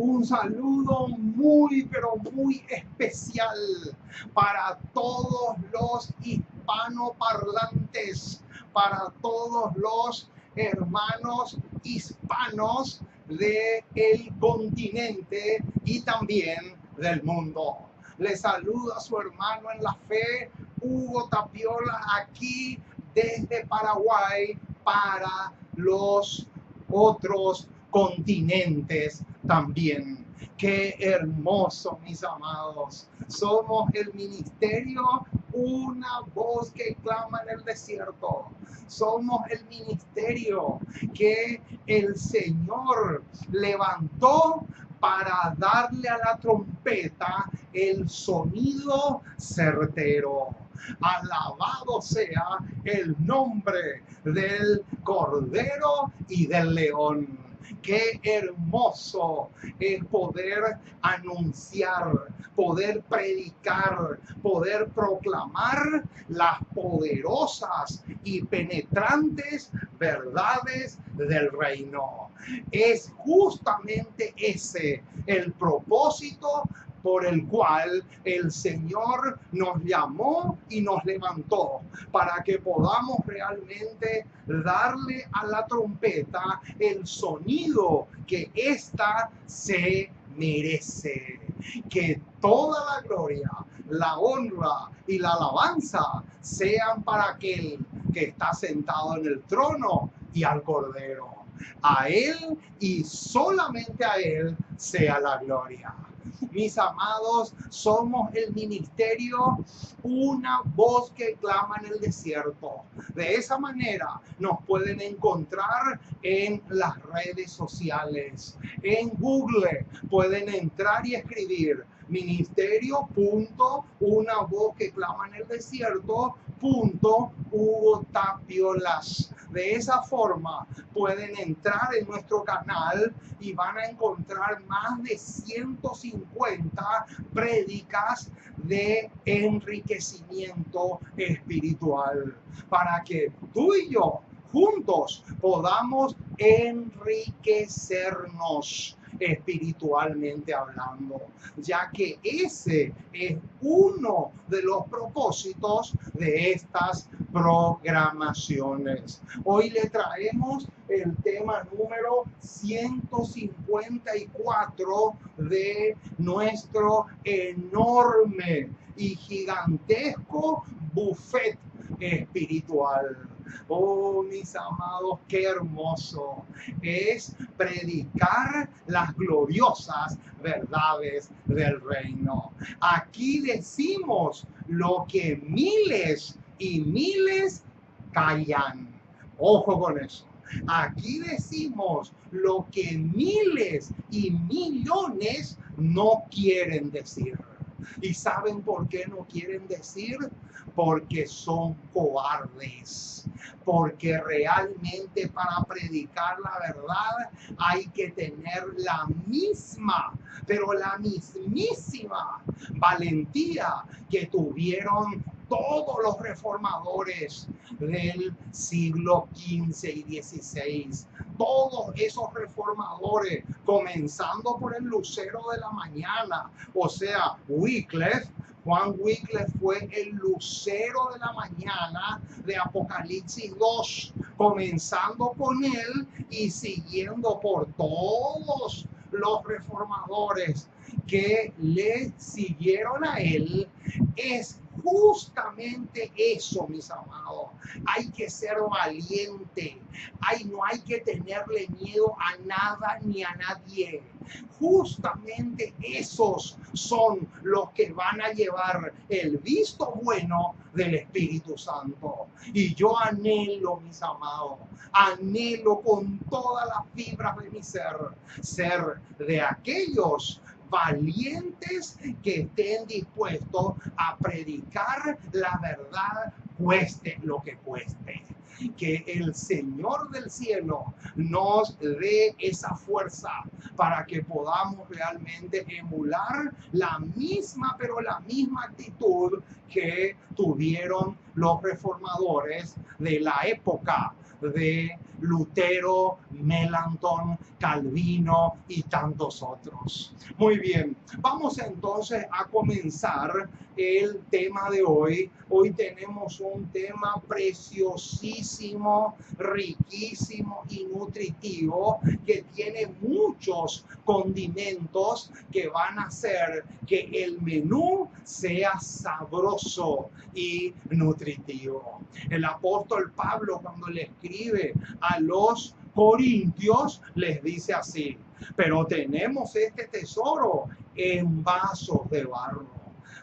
Un saludo muy, pero muy especial para todos los hispanoparlantes, para todos los hermanos hispanos del continente y también del mundo. Les saluda su hermano en la fe, Hugo Tapiola, aquí desde Paraguay para los otros continentes también. Qué hermoso, mis amados. Somos el ministerio, una voz que clama en el desierto. Somos el ministerio que el Señor levantó para darle a la trompeta el sonido certero. Alabado sea el nombre del Cordero y del León. Qué hermoso es poder anunciar, poder predicar, poder proclamar las poderosas y penetrantes verdades del reino. Es justamente ese el propósito por el cual el Señor nos llamó y nos levantó, para que podamos realmente darle a la trompeta el sonido que ésta se merece. Que toda la gloria, la honra y la alabanza sean para aquel que está sentado en el trono y al Cordero. A Él y solamente a Él sea la gloria. Mis amados, somos el ministerio, una voz que clama en el desierto. De esa manera nos pueden encontrar en las redes sociales. En Google pueden entrar y escribir ministerio.una voz que clama en el desierto Hugo Tapiolas. De esa forma pueden entrar en nuestro canal y van a encontrar más de 150 prédicas de enriquecimiento espiritual para que tú y yo juntos podamos enriquecernos espiritualmente hablando, ya que ese es uno de los propósitos de estas programaciones. Hoy le traemos el tema número 154 de nuestro enorme y gigantesco buffet espiritual. Oh, mis amados, qué hermoso es predicar las gloriosas verdades del reino. Aquí decimos lo que miles y miles callan. Ojo con eso. Aquí decimos lo que miles y millones no quieren decir. ¿Y saben por qué no quieren decir? Porque son cobardes. Porque realmente para predicar la verdad hay que tener la misma, pero la mismísima valentía que tuvieron todos los reformadores del siglo XV y XVI. Todos esos reformadores, comenzando por el lucero de la mañana, o sea, Wycliffe. Juan Wycliffe fue el lucero de la mañana de Apocalipsis 2, comenzando con él y siguiendo por todos los reformadores que le siguieron a él. Es justamente eso, mis amados. Hay que ser valiente. No hay que tenerle miedo a nada ni a nadie. Justamente esos son los que van a llevar el visto bueno del Espíritu Santo. Y yo anhelo, mis amados, anhelo con todas las fibras de mi ser de aquellos valientes que estén dispuestos a predicar la verdad, cueste lo que cueste. Que el Señor del cielo nos dé esa fuerza para que podamos realmente emular la misma actitud que tuvieron los reformadores de la época de Lutero, Melanchthon, Calvino y tantos otros. Muy bien, vamos entonces a comenzar el tema de hoy. Hoy tenemos un tema preciosísimo, riquísimo y nutritivo que tiene muchos condimentos que van a hacer que el menú sea sabroso y nutritivo. El apóstol Pablo, cuando le escribe a los corintios, les dice así: pero tenemos este tesoro en vasos de barro,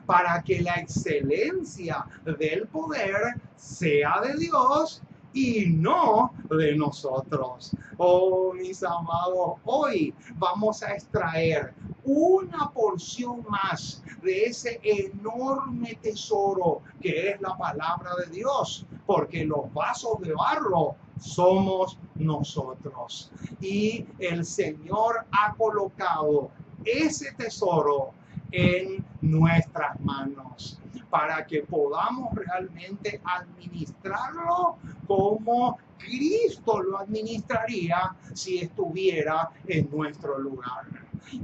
para que la excelencia del poder sea de Dios y no de nosotros. Oh, mis amados, hoy vamos a extraer una porción más de ese enorme tesoro que es la palabra de Dios, porque los vasos de barro somos nosotros. Y el Señor ha colocado ese tesoro en nuestras manos para que podamos realmente administrarlo como Cristo lo administraría si estuviera en nuestro lugar.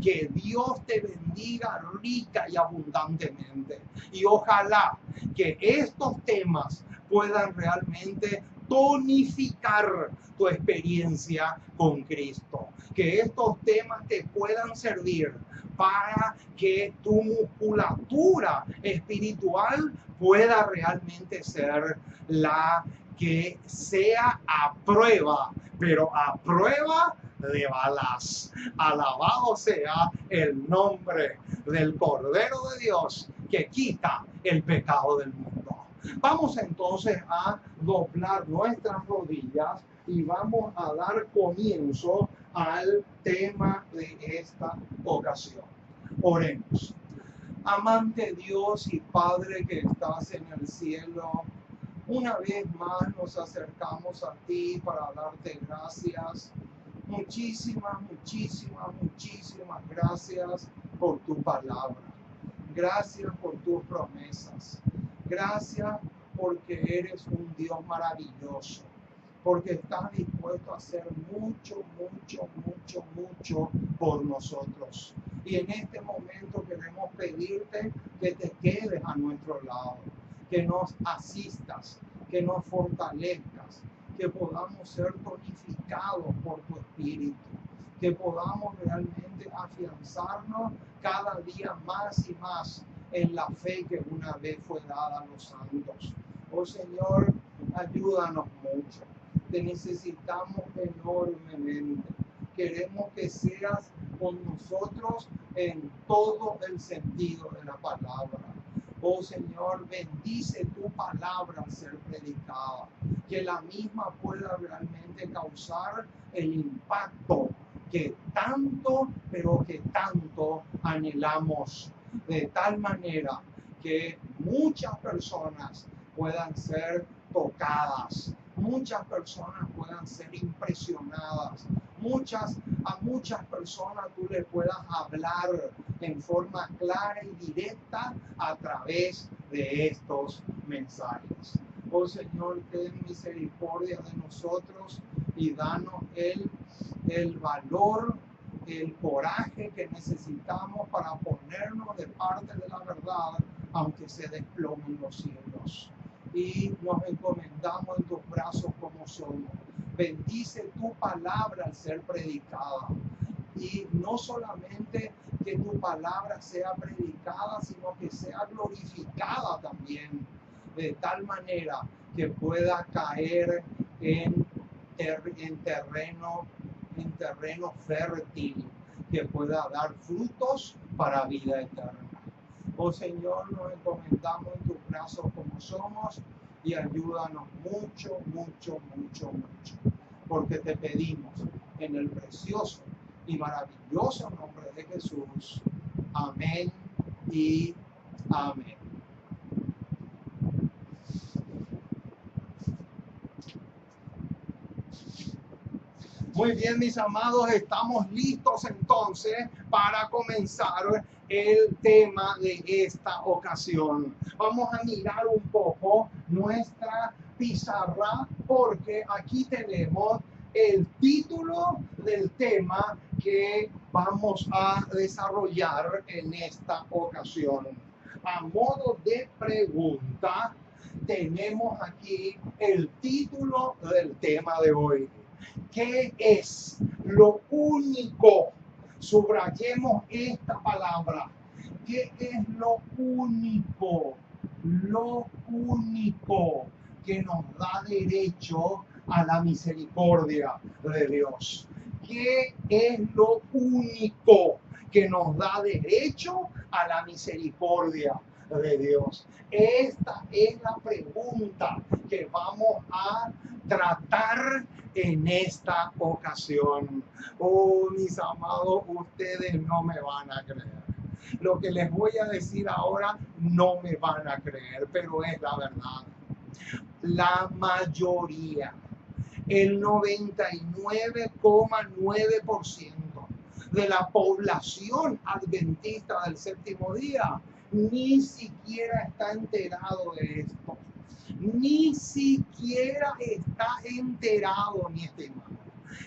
Que Dios te bendiga rica y abundantemente, y ojalá que estos temas puedan realmente tonificar tu experiencia con Cristo, que estos temas te puedan servir para que tu musculatura espiritual pueda realmente ser la que sea a prueba, pero a prueba de balas. Alabado sea el nombre del Cordero de Dios que quita el pecado del mundo. Vamos entonces a doblar nuestras rodillas y vamos a dar comienzo al tema de esta ocasión. Oremos. Amante Dios y Padre que estás en el cielo, una vez más nos acercamos a ti para darte gracias. Muchísimas, muchísimas, muchísimas gracias por tu palabra. Gracias por tus promesas. Gracias porque eres un Dios maravilloso, porque estás dispuesto a hacer mucho, mucho, mucho, mucho por nosotros. Y en este momento queremos pedirte que te quedes a nuestro lado, que nos asistas, que nos fortalezcas, que podamos ser tonificados por tu Espíritu, que podamos realmente afianzarnos cada día más y más en la fe que una vez fue dada a los santos. Oh Señor, ayúdanos mucho. Te necesitamos enormemente. Queremos que seas con nosotros en todo el sentido de la palabra. Oh Señor, bendice tu palabra al ser predicada, que la misma pueda realmente causar el impacto que tanto, pero que tanto anhelamos, de tal manera que muchas personas puedan ser tocadas, muchas personas puedan ser impresionadas, a muchas personas tú le puedas hablar en forma clara y directa a través de estos mensajes. Oh Señor, ten misericordia de nosotros y danos el valor, el coraje que necesitamos para ponernos de parte de la verdad, aunque se desplomen los cielos. Y nos encomendamos en tus brazos como somos. Bendice tu palabra al ser predicada. Y no solamente que tu palabra sea predicada, sino que sea glorificada también, de tal manera que pueda caer en terreno fértil, que pueda dar frutos para vida eterna. Oh Señor, nos encomendamos en tus brazos como somos y ayúdanos mucho, mucho, mucho, mucho. Porque te pedimos en el precioso y maravilloso nombre de Jesús. Amén y amén. Muy bien, mis amados, estamos listos entonces para comenzar el tema de esta ocasión. Vamos a mirar un poco nuestra pizarra porque aquí tenemos el título del tema que vamos a desarrollar en esta ocasión. A modo de pregunta, tenemos aquí el título del tema de hoy. ¿Qué es lo único? Subrayemos esta palabra. ¿Qué es lo único? Lo único que nos da derecho a la misericordia de Dios. ¿Qué es lo único que nos da derecho a la misericordia de Dios? Esta es la pregunta que vamos a tratar en esta ocasión. Oh, mis amados, ustedes no me van a creer. Lo que les voy a decir ahora no me van a creer, pero es la verdad. La mayoría, el 99,9% de la población adventista del séptimo día ni siquiera está enterado de esto. Ni siquiera está enterado, mi estimado.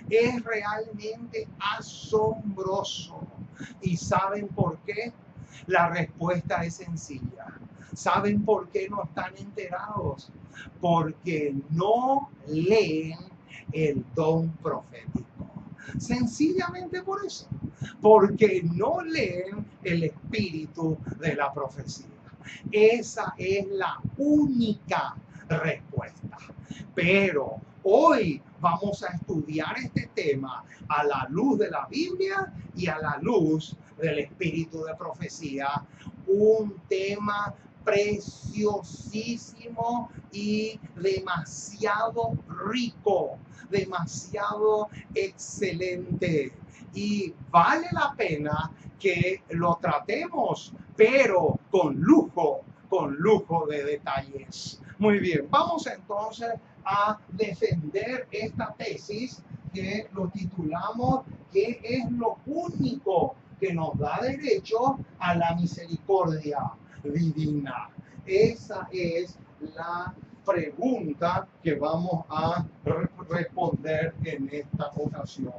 Es realmente asombroso. ¿Y saben por qué? La respuesta es sencilla. ¿Saben por qué no están enterados? Porque no leen el don profético. Sencillamente por eso. Porque no leen el espíritu de la profecía. Esa es la única respuesta. Pero hoy vamos a estudiar este tema a la luz de la Biblia y a la luz del espíritu de profecía. Un tema preciosísimo y demasiado rico, demasiado excelente. Y vale la pena que lo tratemos, pero con lujo de detalles. Muy bien, vamos entonces a defender esta tesis que lo titulamos ¿qué es lo único que nos da derecho a la misericordia divina? Esa es la pregunta que vamos a responder en esta ocasión.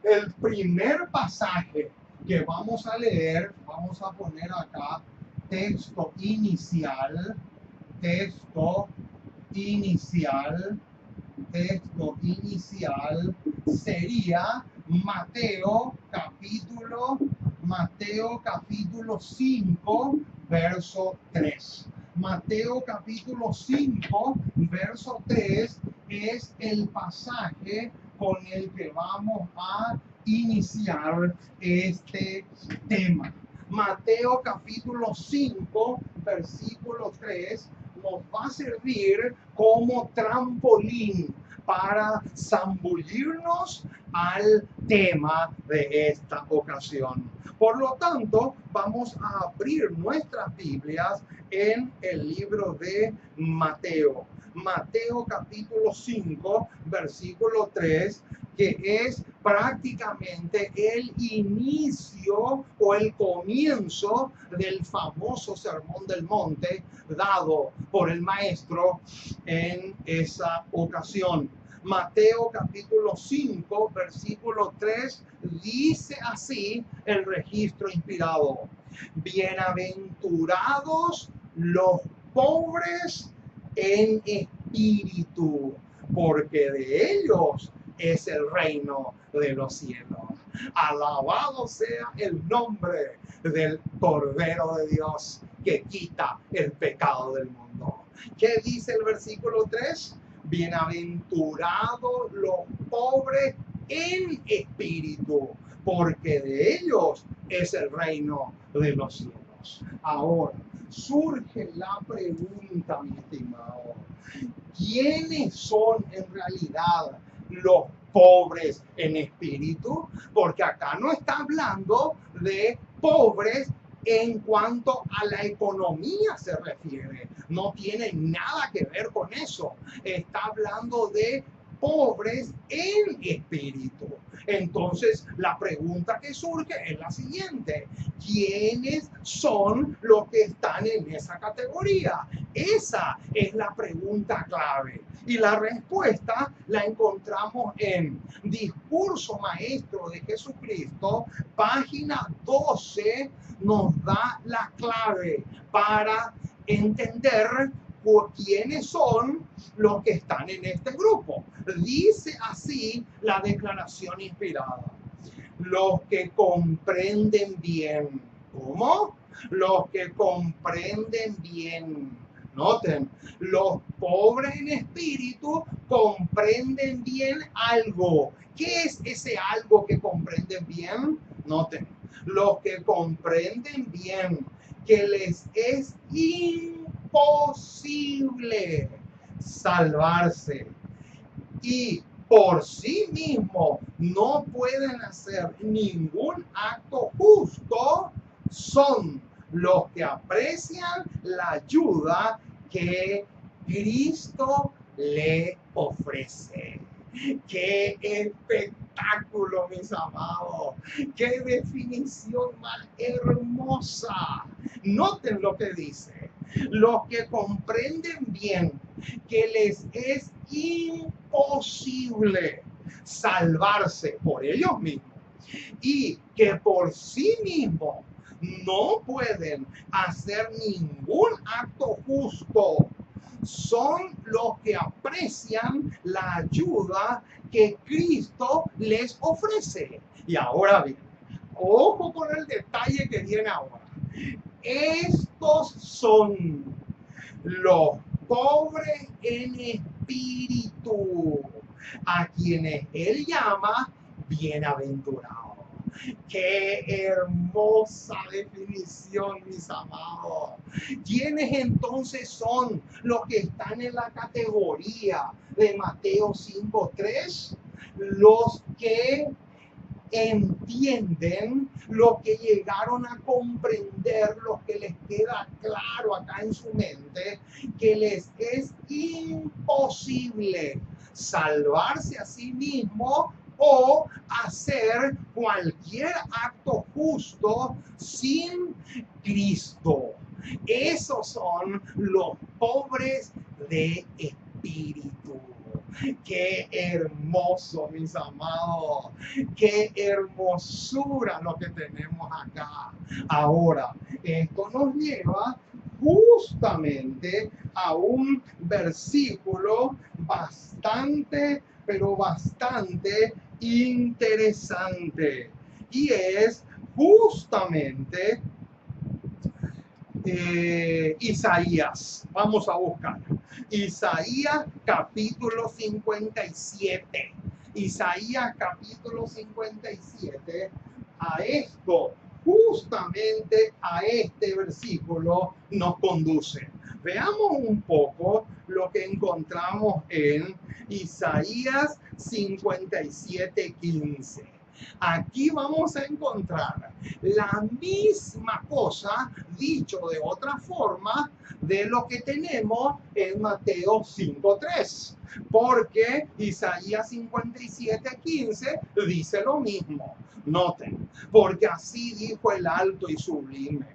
El primer pasaje que vamos a leer, vamos a poner acá texto inicial, sería Mateo capítulo 5, verso 3. Mateo capítulo 5, verso 3 es el pasaje con el que vamos a iniciar este tema. Mateo capítulo 5, versículo 3 nos va a servir como trampolín para zambullirnos al tema de esta ocasión. Por lo tanto, vamos a abrir nuestras Biblias en el libro de Mateo. Mateo capítulo 5, versículo 3, que es prácticamente el inicio o el comienzo del famoso Sermón del Monte dado por el maestro en esa ocasión. Mateo capítulo 5, versículo 3, dice así el registro inspirado: bienaventurados los pobres en espíritu, porque de ellos es el reino de los cielos. Alabado sea el nombre del Cordero de Dios que quita el pecado del mundo. ¿Qué dice el versículo 3? Bienaventurados los pobres en espíritu, porque de ellos es el reino de los cielos. Ahora, surge la pregunta, mi estimado, ¿quiénes son en realidad los pobres en espíritu? Porque acá no está hablando de pobres en cuanto a la economía se refiere. No tiene nada que ver con eso. Está hablando de pobres en espíritu. Entonces, la pregunta que surge es la siguiente: ¿quiénes son los que están en esa categoría? Esa es la pregunta clave. Y la respuesta la encontramos en Discurso Maestro de Jesucristo, página 12, nos da la clave para entender quiénes son los que están en este grupo. Dice así la declaración inspirada: los que comprenden bien. ¿Cómo? Los que comprenden bien. Noten, los pobres en espíritu comprenden bien algo. ¿Qué es ese algo que comprenden bien? Noten, los que comprenden bien que les es imposible salvarse y por sí mismo no pueden hacer ningún acto justo, son los que aprecian la ayuda que Cristo le ofrece. ¡Qué espectáculo, mis amados! ¡Qué definición más hermosa! Noten lo que dice: los que comprenden bien que les es imposible salvarse por ellos mismos y que por sí mismos no pueden hacer ningún acto justo, son los que aprecian la ayuda que Cristo les ofrece. Y ahora bien, ojo con el detalle que viene ahora. Estos son los pobres en espíritu, a quienes él llama bienaventurados. ¡Qué hermosa definición, mis amados! ¿Quiénes entonces son los que están en la categoría de Mateo 5:3? Los que entienden, lo que llegaron a comprender, lo que les queda claro acá en su mente, que les es imposible salvarse a sí mismo o hacer cualquier acto justo sin Cristo. Esos son los pobres de espíritu. ¡Qué hermoso, mis amados! ¡Qué hermosura lo que tenemos acá! Ahora, esto nos lleva justamente a un versículo bastante, pero bastante interesante. Y es justamente Isaías. Vamos a buscar Isaías capítulo 57. Isaías capítulo 57. A esto, justamente a este versículo nos conduce. Veamos un poco lo que encontramos en Isaías 57:15. Aquí vamos a encontrar la misma cosa, dicho de otra forma, de lo que tenemos en Mateo 5:3. Porque Isaías 57:15 dice lo mismo. Noten, porque así dijo el alto y sublime,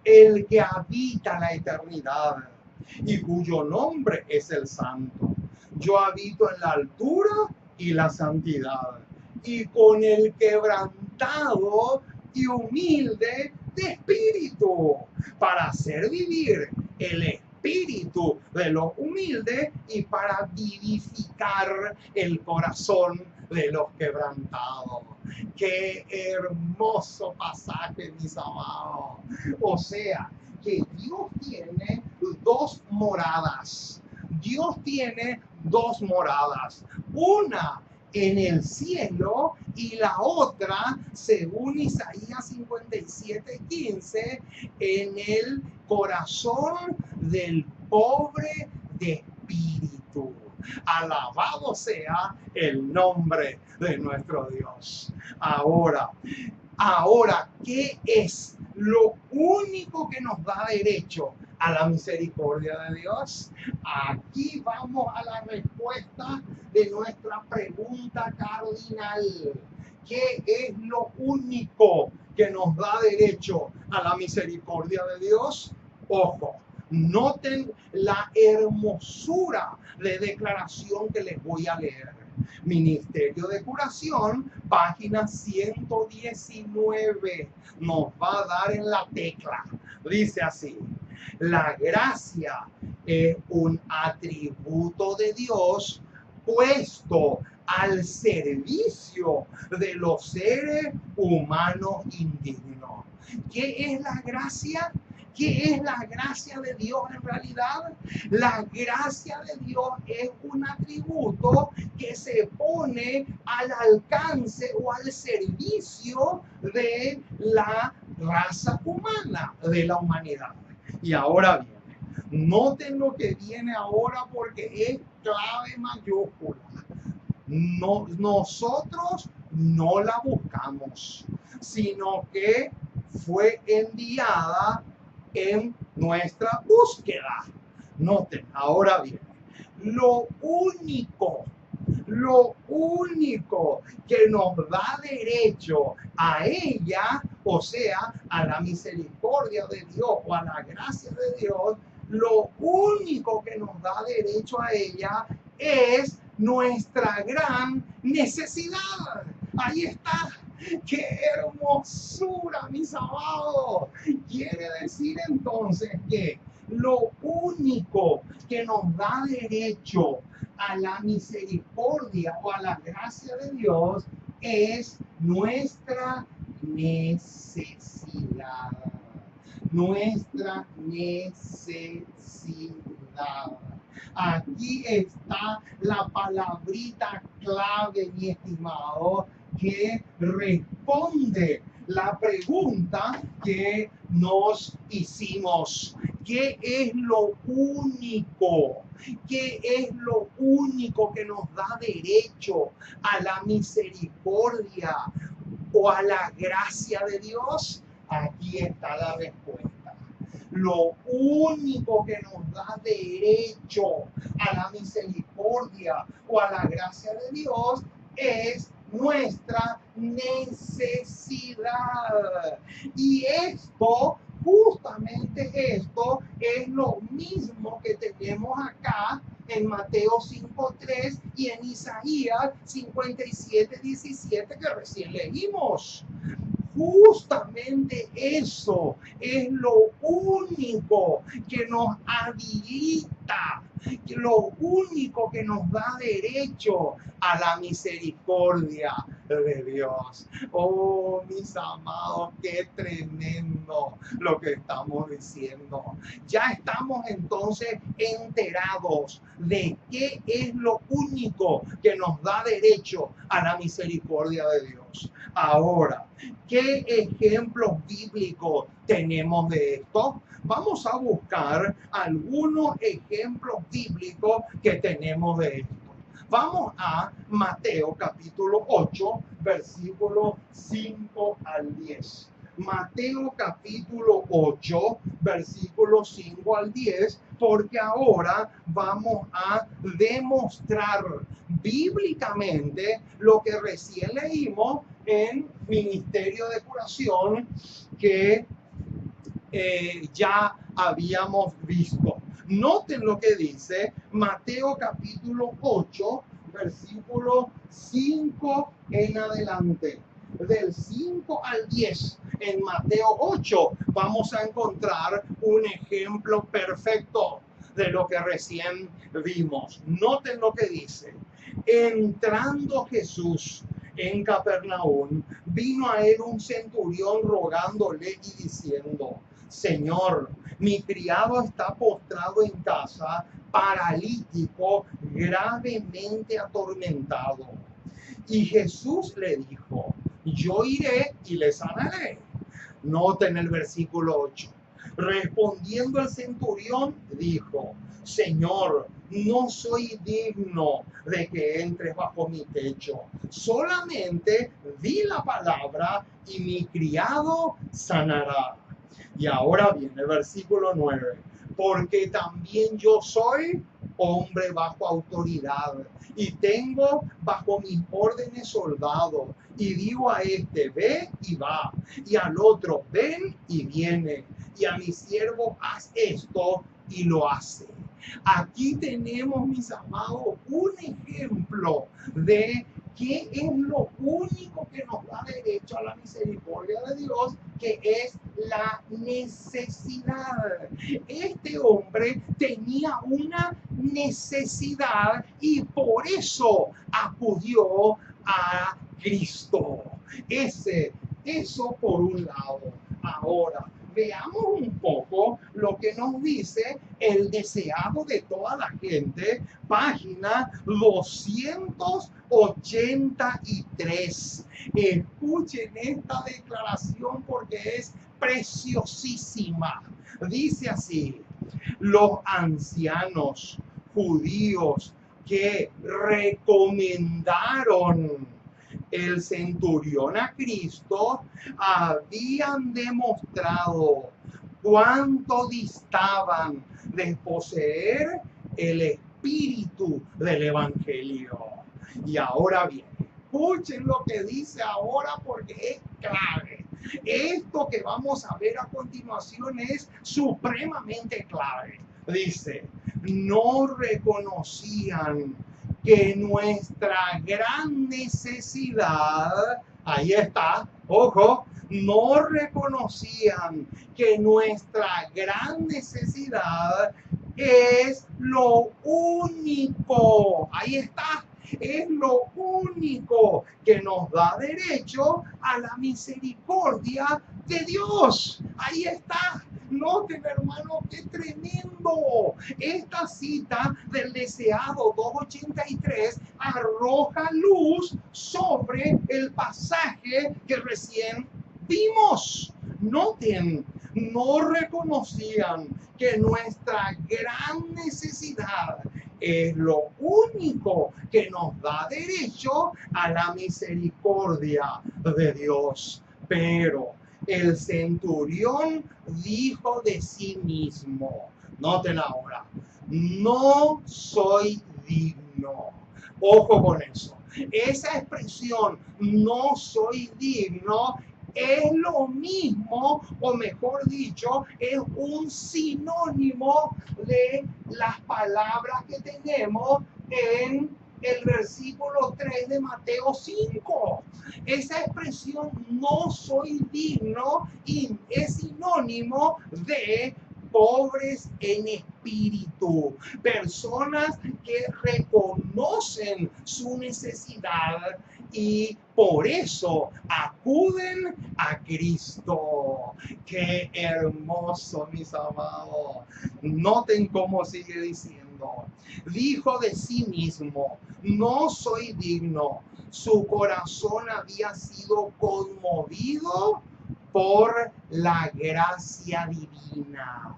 el que habita la eternidad y cuyo nombre es el Santo. Yo habito en la altura y la santidad, y con el quebrantado y humilde de espíritu, para hacer vivir el espíritu de los humildes y para vivificar el corazón de los quebrantados. ¡Qué hermoso pasaje, mis amados! O sea, que Dios tiene dos moradas. Dios tiene dos moradas. Una en el cielo y la otra, según Isaías 57:15, en el corazón del pobre de espíritu. Alabado sea el nombre de nuestro Dios. Ahora, ¿qué es lo único que nos da derecho a la misericordia de Dios? Aquí vamos a la respuesta de nuestra pregunta cardinal. ¿Qué es lo único que nos da derecho a la misericordia de Dios? Ojo, noten la hermosura de declaración que les voy a leer. Ministerio de Curación, página 119, nos va a dar en la tecla. Dice así: la gracia es un atributo de Dios puesto al servicio de los seres humanos indignos. ¿Qué es la gracia? ¿Qué es la gracia de Dios en realidad? La gracia de Dios es un atributo que se pone al alcance o al servicio de la raza humana, de la humanidad. Y ahora viene, noten lo que viene ahora porque es clave mayúscula. No, nosotros no la buscamos, sino que fue enviada en nuestra búsqueda. Noten, ahora bien, lo único que nos da derecho a ella, o sea, a la misericordia de Dios o a la gracia de Dios, lo único que nos da derecho a ella es nuestra gran necesidad. Ahí está. ¡Qué hermosura, mis amados! Quiere decir entonces que lo único que nos da derecho a la misericordia o a la gracia de Dios es nuestra necesidad. Nuestra necesidad. Aquí está la palabrita clave, mi estimado, que responde la pregunta que nos hicimos. ¿Qué es lo único? ¿Qué es lo único que nos da derecho a la misericordia o a la gracia de Dios? Aquí está la respuesta. Lo único que nos da derecho a la misericordia o a la gracia de Dios es nuestra necesidad. Y esto, justamente esto, es lo mismo que tenemos acá en Mateo 5:3 y en Isaías 57:17 que recién leímos. Justamente eso es lo único que nos habilita, lo único que nos da derecho a la misericordia de Dios. Oh, mis amados, qué tremendo lo que estamos diciendo. Ya estamos entonces enterados de qué es lo único que nos da derecho a la misericordia de Dios. Ahora, ¿qué ejemplos bíblicos tenemos de esto? Vamos a buscar algunos ejemplos bíblicos que tenemos de esto. Vamos a Mateo capítulo 8, versículos 5 al 10. Mateo capítulo 8, versículos 5 al 10, porque ahora vamos a demostrar bíblicamente lo que recién leímos en Ministerio de Curación que ya habíamos visto. Noten lo que dice Mateo capítulo 8, versículo 5 en adelante. Del 5 al 10 en Mateo 8 vamos a encontrar un ejemplo perfecto de lo que recién vimos. Noten lo que dice. Entrando Jesús en Capernaum, vino a él un centurión rogándole y diciendo: Señor, mi criado está postrado en casa, paralítico, gravemente atormentado. Y Jesús le dijo: yo iré y le sanaré. Noten el versículo 8. Respondiendo el centurión, dijo: Señor, no soy digno de que entres bajo mi techo. Solamente di la palabra y mi criado sanará. Y ahora viene el versículo 9. porque también yo soy hombre bajo autoridad y tengo bajo mis órdenes soldados, y digo a este ve y va, y al otro ven y viene, y a mi siervo haz esto y lo hace. Aquí tenemos, mis amados, un ejemplo de qué es lo único que nos da derecho a la misericordia de Dios, que es la necesidad. Este hombre tenía una necesidad y por eso acudió a Cristo. Eso por un lado. Ahora, veamos un poco lo que nos dice el deseado de toda la gente, página 283. Escuchen esta declaración porque es preciosísima. Dice así: los ancianos judíos que recomendaron el centurión a Cristo habían demostrado cuánto distaban de poseer el espíritu del evangelio. Y ahora bien, escuchen lo que dice ahora porque es clave. Esto que vamos a ver a continuación es supremamente clave. Dice, no reconocían que nuestra gran necesidad, ahí está, ojo, no reconocían que nuestra gran necesidad es lo único, ahí está, es lo único que nos da derecho a la misericordia de Dios. Ahí está. Noten, hermano, qué tremendo. Esta cita del deseado 283 arroja luz sobre el pasaje que recién vimos. Noten, no reconocían que nuestra gran necesidad es lo único que nos da derecho a la misericordia de Dios. Pero el centurión dijo de sí mismo, noten ahora, no soy digno. Ojo con eso. Esa expresión, no soy digno, es lo mismo, o mejor dicho, es un sinónimo de las palabras que tenemos en el versículo 3 de Mateo 5. Esa expresión, no soy digno, es sinónimo de pobres en espíritu, personas que reconocen su necesidad y por eso acuden a Cristo. Qué hermoso, mis amados. Noten cómo sigue diciendo. Dijo de sí mismo, no soy digno. Su corazón había sido conmovido por la gracia divina.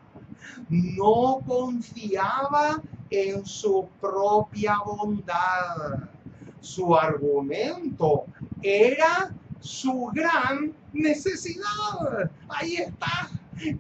No confiaba en su propia bondad. Su argumento era su gran necesidad. Ahí está.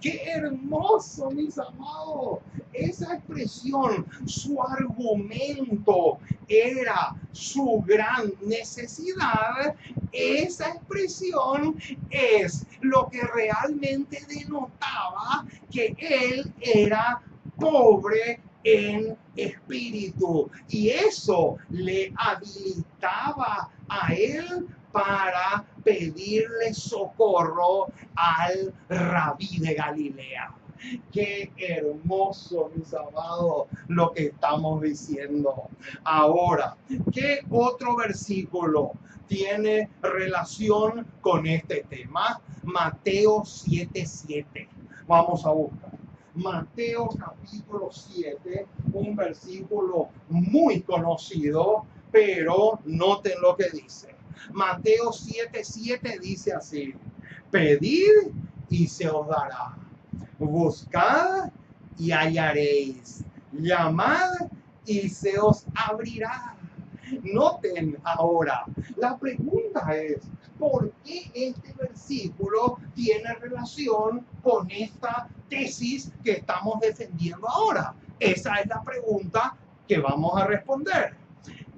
Qué hermoso, mis amados. Esa expresión, su argumento era su gran necesidad. Esa expresión es lo que realmente denotaba que él era pobre en espíritu, y eso le habilitaba a él para pedirle socorro al Rabí de Galilea. Qué hermoso, mis amados, lo que estamos diciendo. Ahora, ¿qué otro versículo tiene relación con este tema? Mateo 7:7. Vamos a buscar. Mateo capítulo 7, un versículo muy conocido, pero noten lo que dice. Mateo 7:7 dice así: pedid y se os dará, buscad y hallaréis, llamad y se os abrirá. Noten ahora, la pregunta es, ¿por qué este versículo tiene relación con esta tesis que estamos defendiendo ahora? Esa es la pregunta que vamos a responder.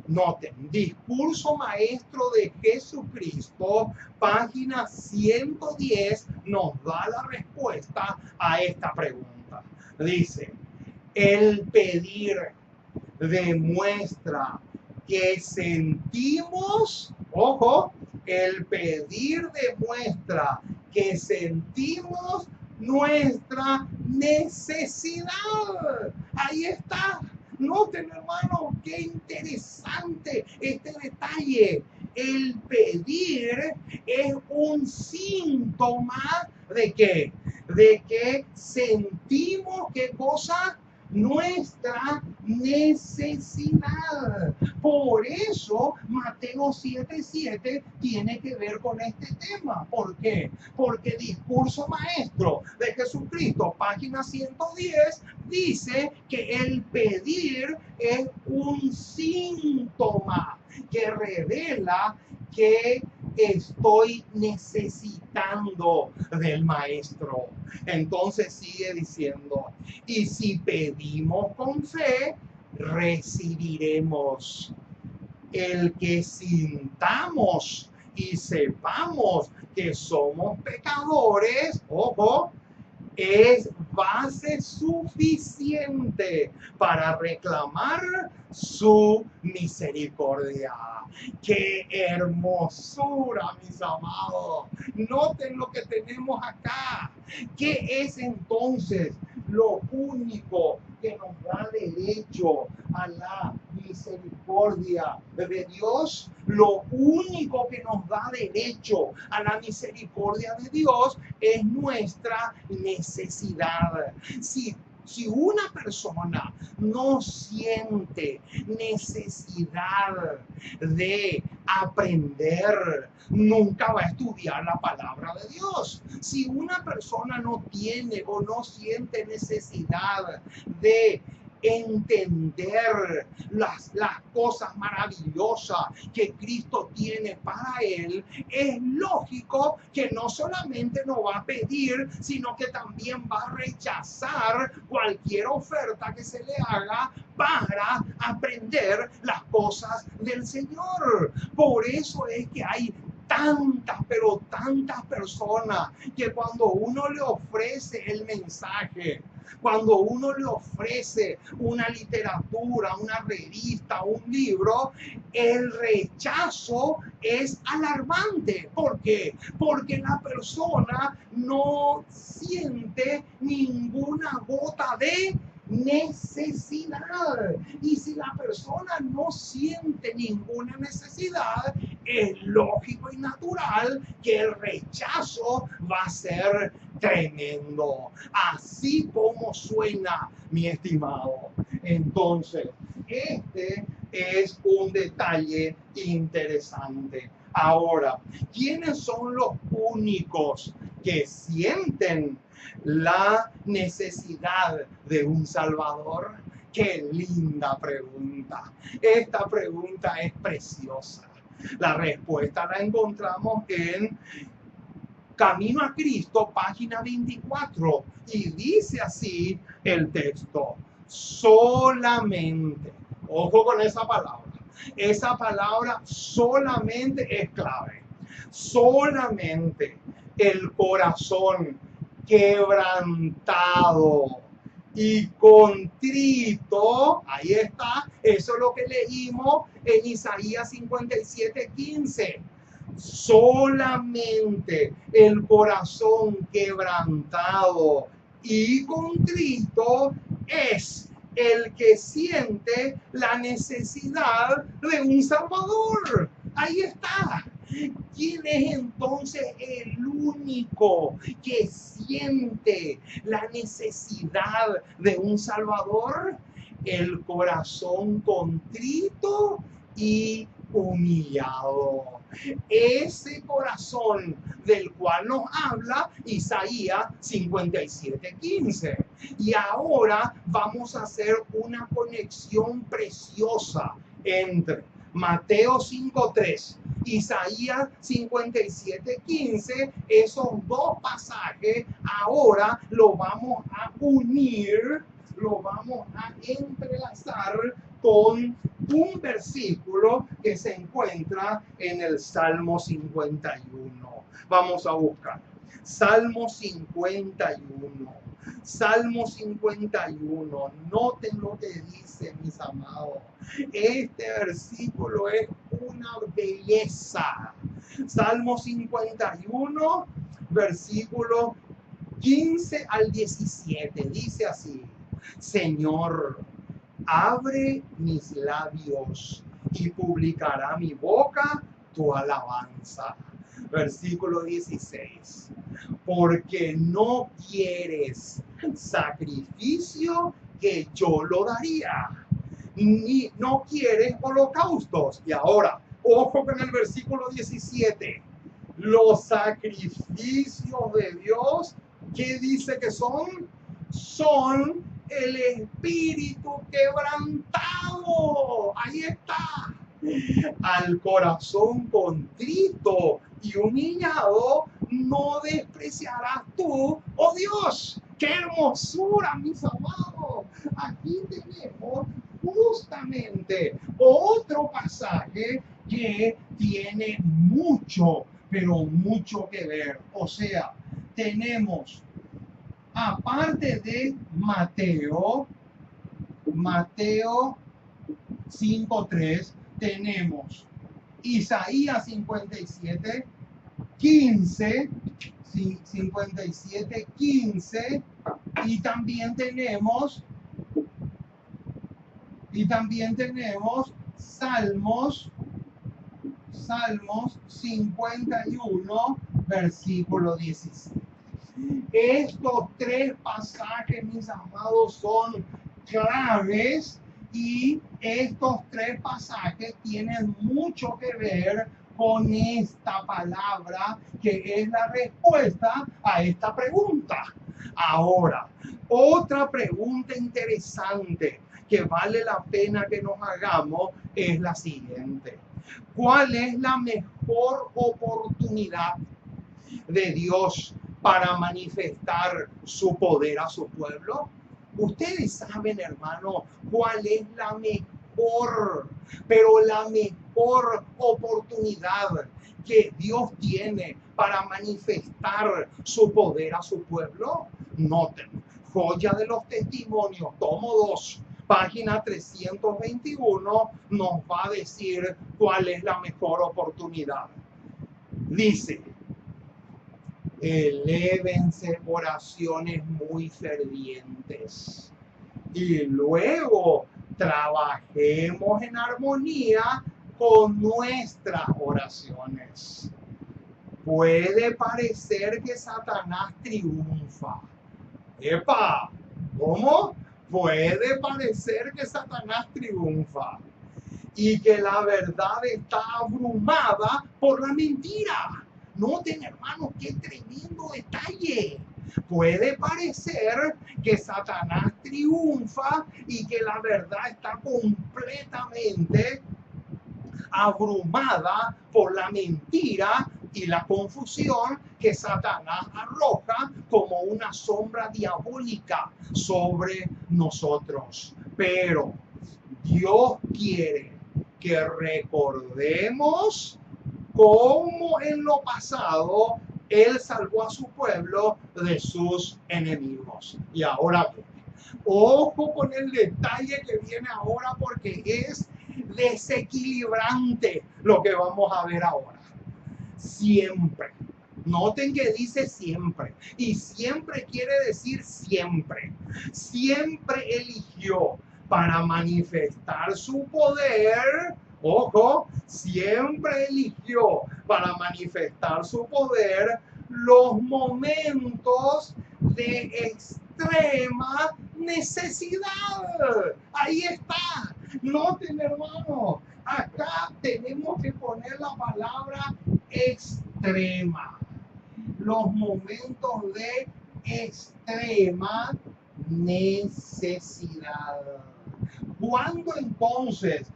Noten, Discurso Maestro de Jesucristo, página 110, nos da la respuesta a esta pregunta. Dice, el pedir demuestra que sentimos, ojo, el pedir demuestra que sentimos nuestra necesidad. Ahí está. Noten, hermano, qué interesante este detalle. El pedir es un síntoma ¿de qué? De que sentimos, ¿qué cosa? Nuestra necesidad. Por eso Mateo 7:7 tiene que ver con este tema. ¿Por qué? Porque Discurso Maestro de Jesucristo, página 110, dice que el pedir es un síntoma que revela que estoy necesitando del Maestro. Entonces sigue diciendo, y si pedimos con fe, recibiremos. El que sintamos y sepamos que somos pecadores, ojo, es base suficiente para reclamar su misericordia. ¡Qué hermosura, mis amados! Noten lo que tenemos acá. ¿Qué es entonces lo único que nos da derecho a la misericordia de Dios? Lo único que nos da derecho a la misericordia de Dios es nuestra necesidad. Si una persona no siente necesidad de aprender, nunca va a estudiar la palabra de Dios. Si una persona no tiene o no siente necesidad de entender las cosas maravillosas que Cristo tiene para él, es lógico que no solamente no va a pedir, sino que también va a rechazar cualquier oferta que se le haga para aprender las cosas del Señor. Por eso es que hay tantas, pero tantas personas que cuando uno le ofrece el mensaje, cuando uno le ofrece una literatura, una revista, un libro, el rechazo es alarmante. ¿Por qué? Porque la persona no siente ninguna gota de necesidad. Y si la persona no siente ninguna necesidad, es lógico y natural que el rechazo va a ser tremendo. Así como suena, mi estimado. Entonces, este es un detalle interesante. Ahora, ¿quiénes son los únicos que sienten la necesidad de un Salvador? Qué linda pregunta. Esta pregunta es preciosa. La respuesta la encontramos en Camino a Cristo, página 24. Y dice así el texto: solamente, ojo con esa palabra. Esa palabra solamente es clave. Solamente el corazón quebrantado y contrito, ahí está, eso es lo que leímos en Isaías 57:15. Solamente el corazón quebrantado y contrito es el que siente la necesidad de un Salvador. Ahí está. ¿Quién es entonces el único que siente la necesidad de un Salvador? El corazón contrito y humillado. Ese corazón del cual nos habla Isaías 57:15. Y ahora vamos a hacer una conexión preciosa entre Mateo 5:3, Isaías 57:15, esos dos pasajes ahora lo vamos a unir, lo vamos a entrelazar con un versículo que se encuentra en el Salmo 51. Vamos a buscar. Salmo 51. Salmo 51. Noten lo que dice, mis amados. Este versículo es una belleza. Salmo 51, versículo 15 al 17. Dice así: Señor, abre mis labios y publicará mi boca tu alabanza. Versículo 16. Porque no quieres sacrificio que yo lo daría, ni no quieres holocaustos. Y ahora, ojo con el versículo 17. Los sacrificios de Dios, ¿qué dice que son? Son el espíritu quebrantado. Ahí está. Al corazón contrito y humillado no despreciarás tú, oh Dios. ¡Qué hermosura, mis amados! Aquí tenemos justamente otro pasaje que tiene mucho, pero mucho que ver. O sea, tenemos, aparte de Mateo 5:3, tenemos Isaías 57:15, 57:15, y también tenemos Salmos 51, versículo 17. Estos tres pasajes, mis amados, son claves, y estos tres pasajes tienen mucho que ver con esta palabra que es la respuesta a esta pregunta. Ahora, otra pregunta interesante que vale la pena que nos hagamos es la siguiente: ¿cuál es la mejor oportunidad de Dios para manifestar su poder a su pueblo? Ustedes saben, hermano, cuál es la mejor, pero la mejor oportunidad que Dios tiene para manifestar su poder a su pueblo. Noten, Joya de los Testimonios, tomo 2, página 321, nos va a decir cuál es la mejor oportunidad. Dice: elévense oraciones muy fervientes y luego trabajemos en armonía con nuestras oraciones. Puede parecer que Satanás triunfa. ¡Epa! ¿Cómo? Puede parecer que Satanás triunfa y que la verdad está abrumada por la mentira. Noten, hermanos, qué tremendo detalle. Puede parecer que Satanás triunfa y que la verdad está completamente abrumada por la mentira y la confusión que Satanás arroja como una sombra diabólica sobre nosotros. Pero Dios quiere que recordemos cómo en lo pasado Él salvó a su pueblo de sus enemigos. Y ahora, ojo con el detalle que viene ahora, porque es desequilibrante lo que vamos a ver ahora. Siempre. Noten que dice siempre. Y siempre quiere decir siempre. Siempre eligió para manifestar su poder. Ojo, siempre eligió para manifestar su poder los momentos de extrema necesidad. Ahí está. Noten, hermano, acá tenemos que poner la palabra extrema. Los momentos de extrema necesidad. ¿Cuándo entonces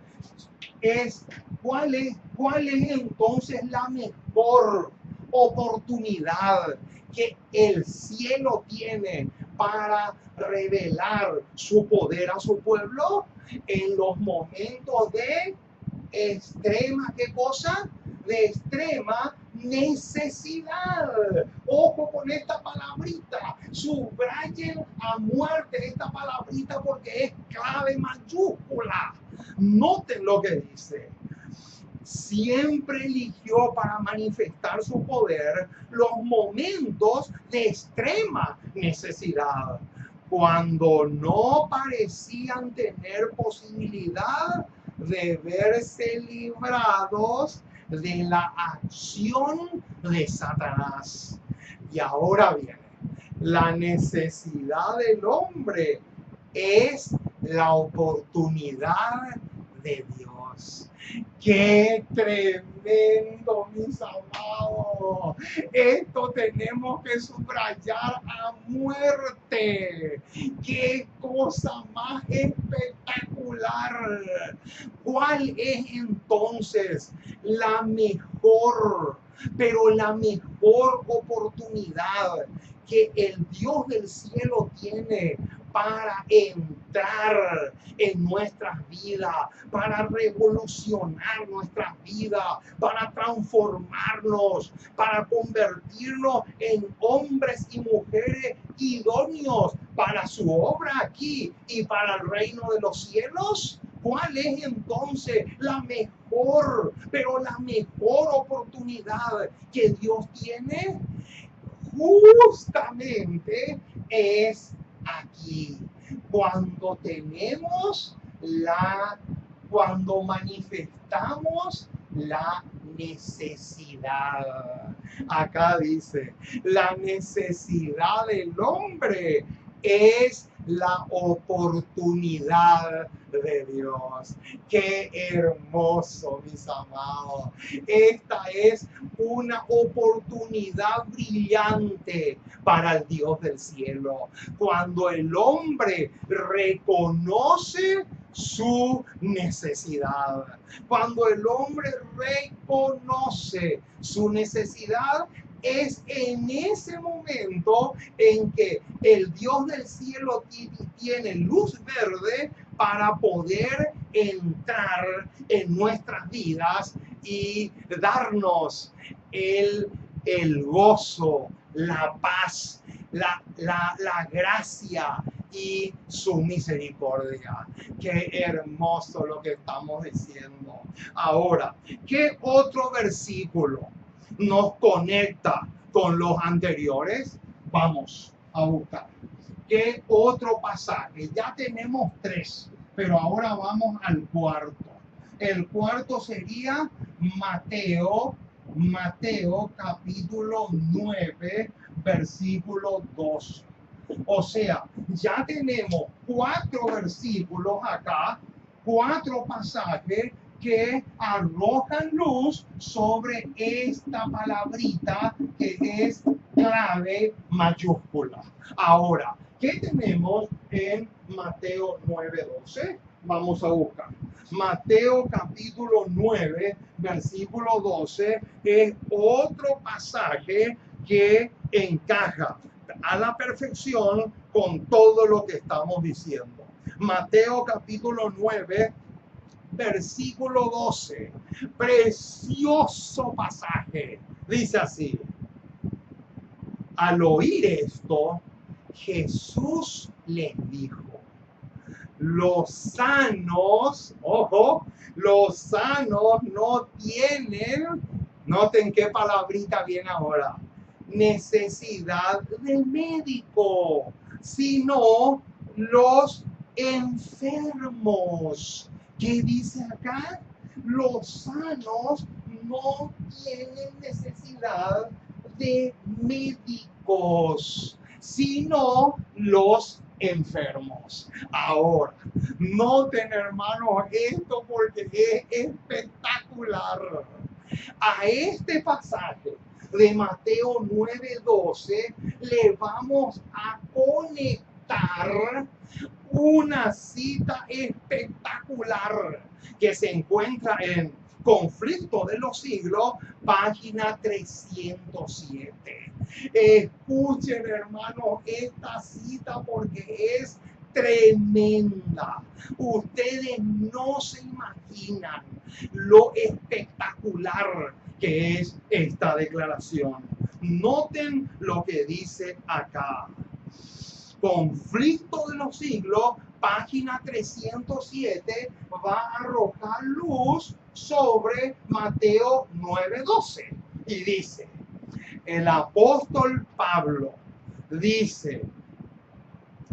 es ¿Cuál es entonces la mejor oportunidad que el cielo tiene para revelar su poder a su pueblo? En los momentos de extrema, ¿qué cosa? De extrema necesidad. Ojo con esta palabrita, subrayen a muerte esta palabrita porque es clave mayúscula. Noten lo que dice. Siempre eligió para manifestar su poder los momentos de extrema necesidad, cuando no parecían tener posibilidad de verse librados de la acción de Satanás. Y ahora viene, la necesidad del hombre es la oportunidad de Dios. ¡Qué tremendo, mis amados! Esto tenemos que subrayar a muerte. ¡Qué cosa más espectacular! ¿Cuál es entonces la mejor, pero la mejor oportunidad que el Dios del cielo tiene para entrar en nuestras vidas, para revolucionar nuestras vidas, para transformarnos, para convertirnos en hombres y mujeres idóneos para su obra aquí y para el reino de los cielos? ¿Cuál es entonces la mejor, pero la mejor oportunidad que Dios tiene? Justamente es aquí, cuando manifestamos la necesidad. Acá dice, la necesidad del hombre es la oportunidad de Dios. ¡Qué hermoso, mis amados! Esta es una oportunidad brillante para el Dios del cielo. Cuando el hombre reconoce su necesidad. Cuando el hombre reconoce su necesidad, es en ese momento en que el Dios del cielo tiene luz verde para poder entrar en nuestras vidas y darnos el gozo, la paz, la gracia y su misericordia. Qué hermoso lo que estamos diciendo. Ahora, ¿qué otro versículo nos conecta con los anteriores? Vamos a buscar. ¿Qué otro pasaje? Ya tenemos 3, pero ahora vamos al cuarto. El cuarto sería Mateo capítulo 9, versículo 2. O sea, ya tenemos 4 versículos acá, 4 pasajes que arrojan luz sobre esta palabrita que es clave mayúscula. Ahora, ¿qué tenemos en Mateo 9:12? Vamos a buscar. Mateo capítulo 9, versículo 12 es otro pasaje que encaja a la perfección con todo lo que estamos diciendo. Mateo capítulo 9, versículo 12. Precioso pasaje. Dice así: al oír esto, Jesús les dijo: los sanos, ojo, los sanos no tienen, noten qué palabrita viene ahora, necesidad de médico, sino los enfermos. ¿Qué dice acá? Los sanos no tienen necesidad de médicos, sino los enfermos. Ahora, noten, hermanos, esto porque es espectacular. A este pasaje de Mateo 9:12 le vamos a conectar una cita espectacular que se encuentra en Conflicto de los siglos, página 307. Escuchen, hermanos, esta cita porque es tremenda. Ustedes no se imaginan lo espectacular que es esta declaración. Noten lo que dice acá. Conflicto de los siglos, página 307, va a arrojar luz sobre Mateo 9:12. Y dice, el apóstol Pablo dice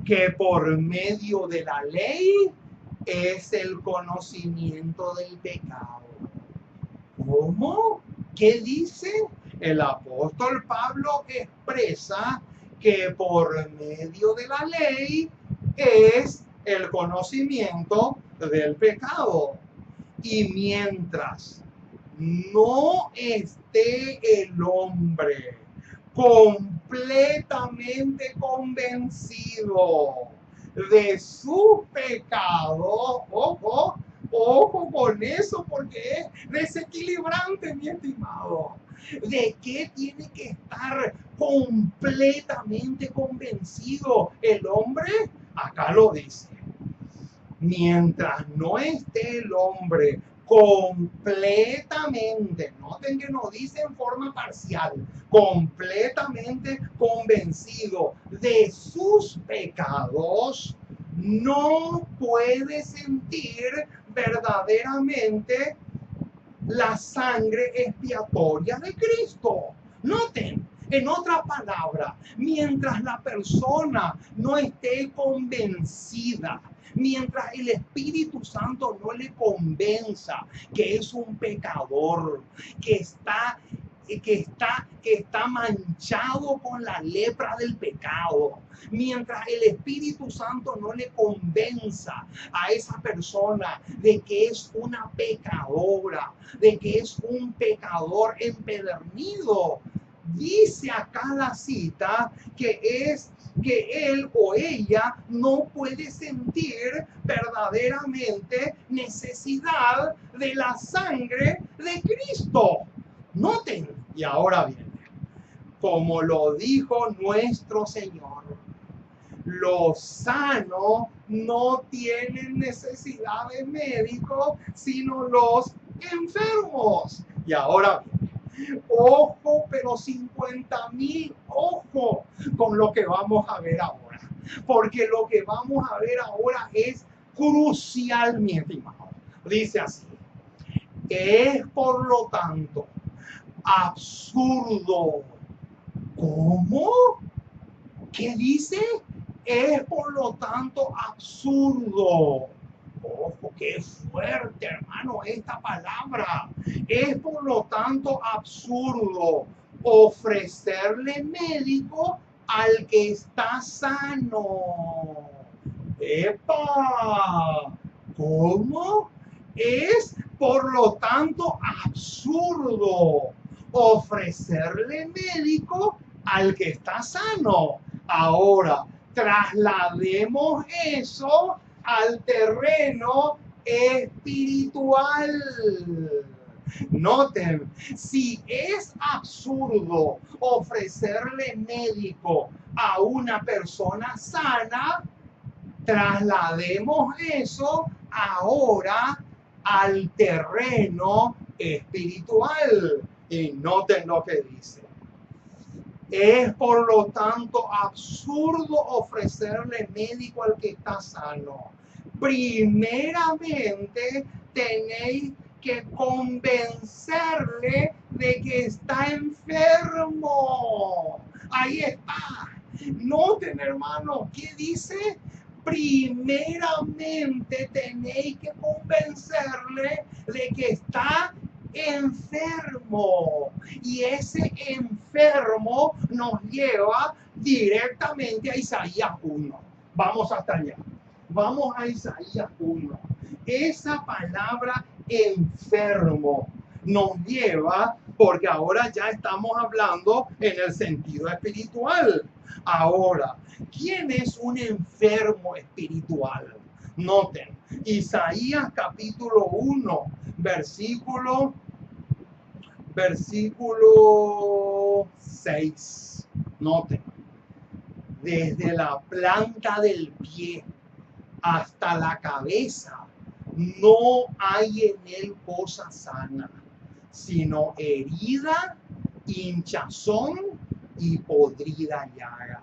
que por medio de la ley es el conocimiento del pecado. ¿Cómo? ¿Qué dice? El apóstol Pablo expresa que por medio de la ley es el conocimiento del pecado. Y mientras no esté el hombre completamente convencido de su pecado, ojo con eso porque es desequilibrante, mi estimado. ¿De qué tiene que estar completamente convencido el hombre? Acá lo dice. Mientras no esté el hombre completamente, noten que no dice en forma parcial, completamente convencido de sus pecados, no puede sentir verdaderamente la sangre expiatoria de Cristo. Noten, en otra palabra, mientras la persona no esté convencida, mientras el Espíritu Santo no le convenza que es un pecador, que está manchado con la lepra del pecado, mientras el Espíritu Santo no le convenza a esa persona de que es una pecadora, de que es un pecador empedernido, dice acá la cita que él o ella no puede sentir verdaderamente necesidad de la sangre de Cristo. Noten, y ahora viene, como lo dijo nuestro Señor, los sanos no tienen necesidad de médico, sino los enfermos. Y ahora viene, ojo, pero 50,000, ojo con lo que vamos a ver ahora. Porque lo que vamos a ver ahora es crucial, mi estimado. Dice así, es por lo tanto absurdo. ¿Cómo? ¿Qué dice? Es por lo tanto absurdo. Ojo, qué fuerte, hermano, esta palabra. Es por lo tanto absurdo ofrecerle médico al que está sano. ¡Epa! ¿Cómo? Es por lo tanto absurdo ofrecerle médico al que está sano. Ahora, traslademos eso al terreno espiritual. Noten, si es absurdo ofrecerle médico a una persona sana, traslademos eso ahora al terreno espiritual. Y noten lo que dice. Es por lo tanto absurdo ofrecerle médico al que está sano. Primeramente tenéis que convencerle de que está enfermo. Ahí está. Noten, hermano, ¿qué dice? Primeramente tenéis que convencerle de que está enfermo, y ese enfermo nos lleva directamente a Isaías 1. Vamos hasta allá. Vamos a Isaías 1. Esa palabra enfermo nos lleva, porque ahora ya estamos hablando en el sentido espiritual. Ahora, ¿quién es un enfermo espiritual? Noten, Isaías capítulo 1, versículo 6. Noten, desde la planta del pie hasta la cabeza no hay en él cosa sana, sino herida, hinchazón y podrida llaga.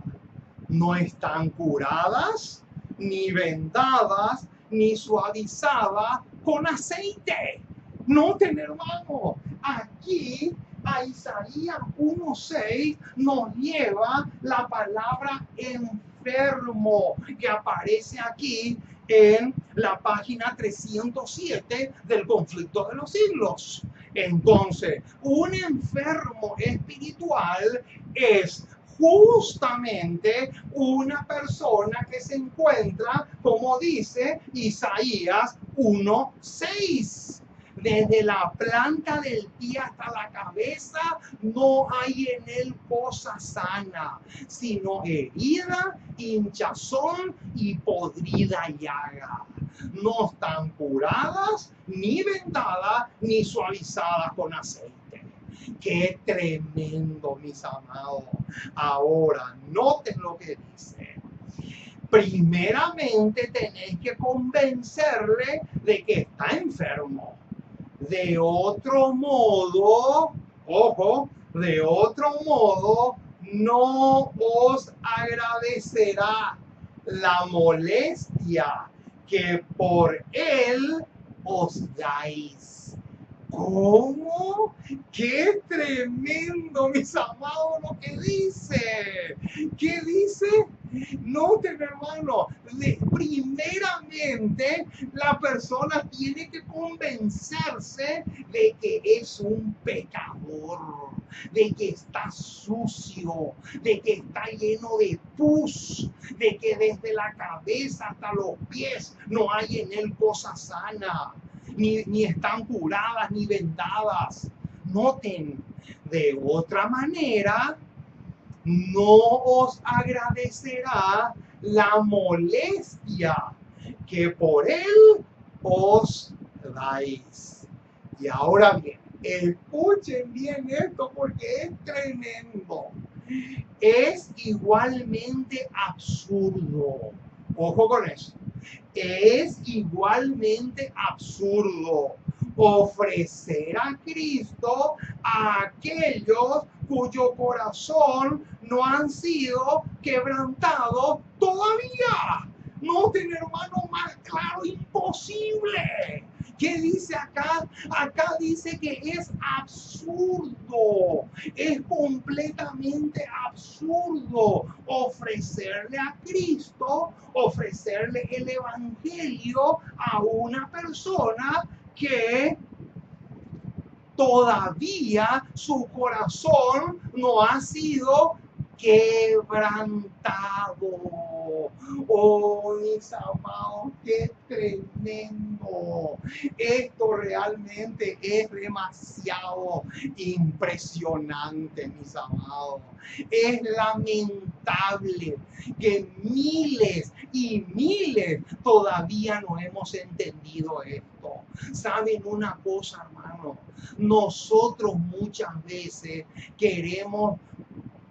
No están curadas, ni vendadas, ni suavizadas con aceite. Noten, hermano, aquí a Isaías 1:6 nos lleva la palabra enfermo que aparece aquí en la página 307 del Conflicto de los Siglos. Entonces, un enfermo espiritual es justamente una persona que se encuentra, como dice Isaías 1:6. Desde la planta del pie hasta la cabeza no hay en él cosa sana, sino herida, hinchazón y podrida llaga. No están curadas, ni vendadas, ni suavizadas con aceite. ¡Qué tremendo, mis amados! Ahora, noten lo que dice. Primeramente tenéis que convencerle de que está enfermo. De otro modo, ojo, de otro modo no os agradecerá la molestia que por él os dais. ¿Cómo? ¡Qué tremendo, mis amados, lo que dice! ¿Qué dice? Noten, hermano, primeramente la persona tiene que convencerse de que es un pecador, de que está sucio, de que está lleno de pus, de que desde la cabeza hasta los pies no hay en él cosa sana. Ni están curadas ni vendadas. Noten, de otra manera, no os agradecerá la molestia que por él os dais. Y ahora bien, escuchen bien esto porque es tremendo. Es igualmente absurdo. Ojo con eso. Es igualmente absurdo ofrecer a Cristo a aquellos cuyo corazón no han sido quebrantados todavía. Noten, hermano, más claro, imposible. ¿Qué dice acá? Acá dice que es absurdo, es completamente absurdo ofrecerle a Cristo, ofrecerle el Evangelio a una persona que todavía su corazón no ha sido quebrantado. Oh, mis amados, qué tremendo. Esto realmente es demasiado impresionante, mis amados. Es lamentable que miles y miles todavía no hemos entendido esto. ¿Saben una cosa, hermano? Nosotros muchas veces queremos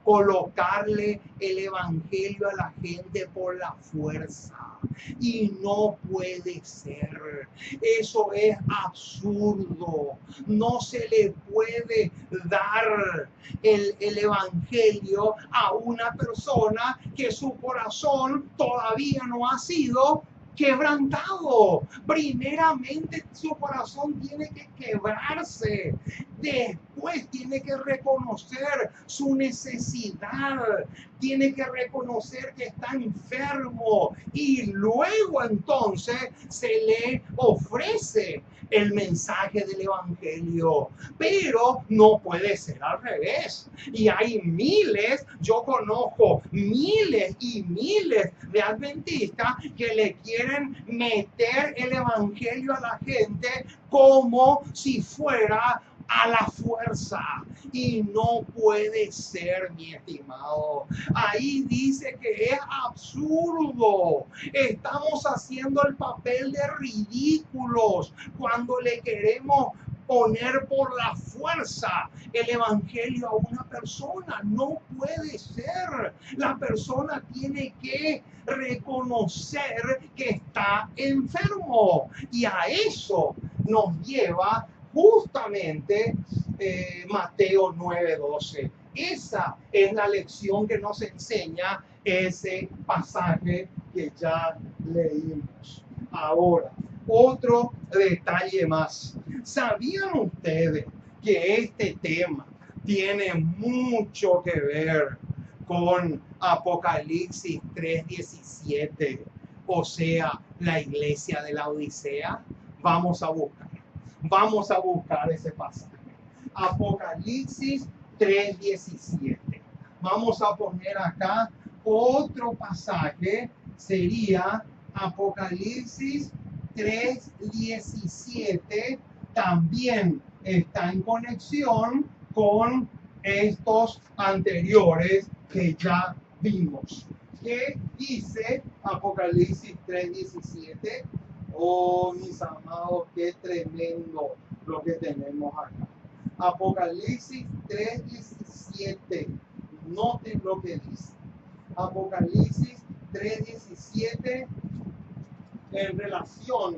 colocarle el evangelio a la gente por la fuerza y no puede ser. Eso es absurdo. No se le puede dar el evangelio a una persona que su corazón todavía no ha sido quebrantado. Primeramente su corazón tiene que quebrarse, después tiene que reconocer su necesidad, tiene que reconocer que está enfermo y luego entonces se le ofrece el mensaje del evangelio. Pero no puede ser al revés. Y hay miles, yo conozco miles y miles de adventistas que le quieren meter el evangelio a la gente como si fuera a la fuerza. Y no puede ser, mi estimado. Ahí dice que es absurdo. Estamos haciendo el papel de ridículos cuando le queremos poner por la fuerza el evangelio a una persona. No puede ser. La persona tiene que reconocer que está enfermo. Y a eso nos lleva justamente Mateo 9:12. Esa es la lección que nos enseña ese pasaje que ya leímos. Ahora, otro detalle más. ¿Sabían ustedes que este tema tiene mucho que ver con Apocalipsis 3:17? O sea, la iglesia de la Odisea. Vamos a buscar ese pasaje. Apocalipsis 3:17. Vamos a poner acá otro pasaje. Sería Apocalipsis 3:17. También está en conexión con estos anteriores que ya vimos. ¿Qué dice Apocalipsis 3:17? Oh, mis amados, qué tremendo lo que tenemos acá. Apocalipsis 3:17. Noten lo que dice. Apocalipsis 3:17 en relación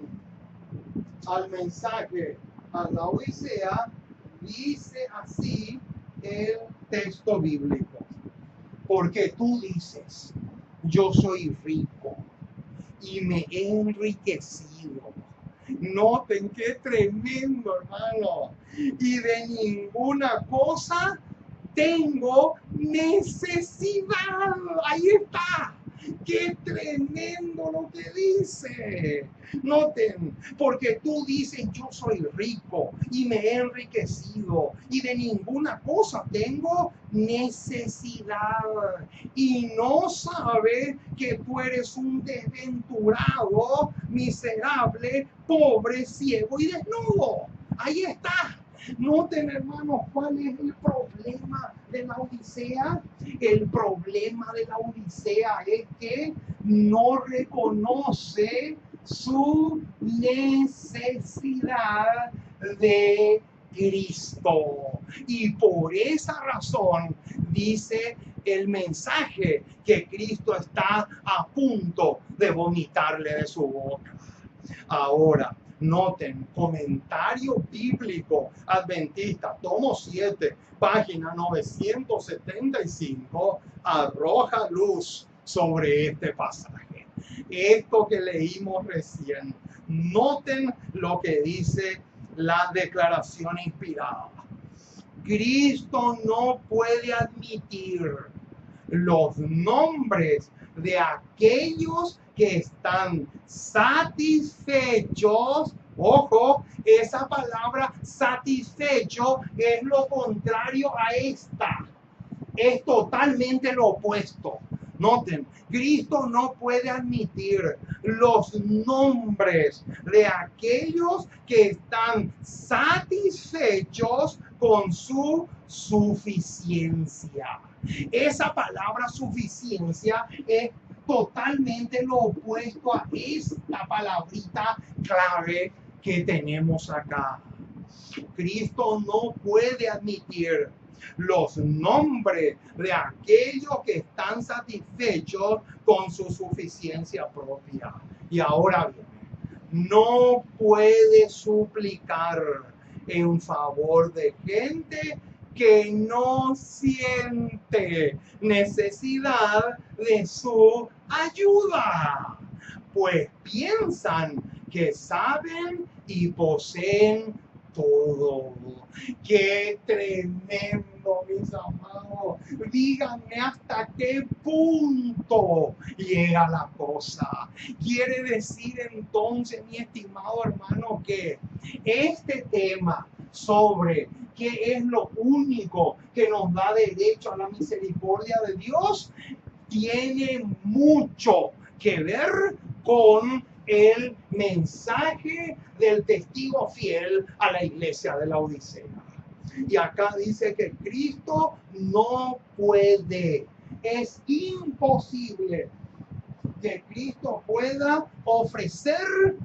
al mensaje a la Odisea, dice así el texto bíblico. Porque tú dices, yo soy rico y me he enriquecido. Noten qué tremendo, hermano. Y de ninguna cosa tengo necesidad. Ahí está. Qué tremendo lo que dice. Noten, porque tú dices, yo soy rico y me he enriquecido y de ninguna cosa tengo necesidad. Y no sabes que tú eres un desventurado, miserable, pobre, ciego y desnudo. Ahí está. Noten, hermanos, cuál es el problema de la Odisea. El problema de la Odisea es que no reconoce su necesidad de Cristo. Y por esa razón dice el mensaje que Cristo está a punto de vomitarle de su boca. Ahora, noten, comentario bíblico adventista, tomo 7, página 975, arroja luz sobre este pasaje. Esto que leímos recién. Noten lo que dice la declaración inspirada. Cristo no puede admitir los nombres de aquellos que están satisfechos. Ojo, esa palabra satisfecho es lo contrario a esta. Es totalmente lo opuesto. Noten, Cristo no puede admitir los nombres de aquellos que están satisfechos con su suficiencia. Esa palabra suficiencia es totalmente lo opuesto a esta palabrita clave que tenemos acá. Cristo no puede admitir los nombres de aquellos que están satisfechos con su suficiencia propia. Y ahora bien, no puede suplicar en favor de gente que no siente necesidad de su ayuda, pues piensan que saben y poseen todo. ¡Qué tremendo, mis amados! Díganme hasta qué punto llega la cosa. Quiere decir entonces, mi estimado hermano, que este tema sobre qué es lo único que nos da derecho a la misericordia de Dios tiene mucho que ver con el mensaje del testigo fiel a la iglesia de la Odisea. Y acá dice que Cristo no puede. Es imposible que Cristo pueda ofrecer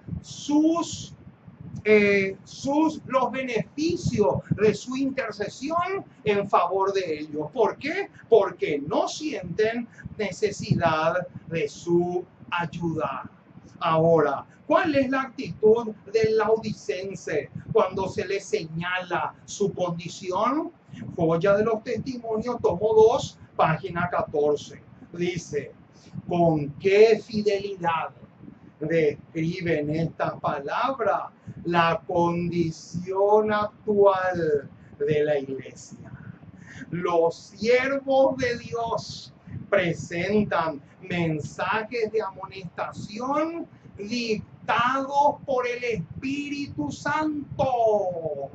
los beneficios de su intercesión en favor de ellos. ¿Por qué? Porque no sienten necesidad de su ayuda. Ahora, ¿cuál es la actitud del laodicense cuando se le señala su condición? Joya de los Testimonios, tomo 2, página 14. Dice, ¿con qué fidelidad describen esta palabra la condición actual de la iglesia? Los siervos de Dios presentan mensajes de amonestación dictados por el Espíritu Santo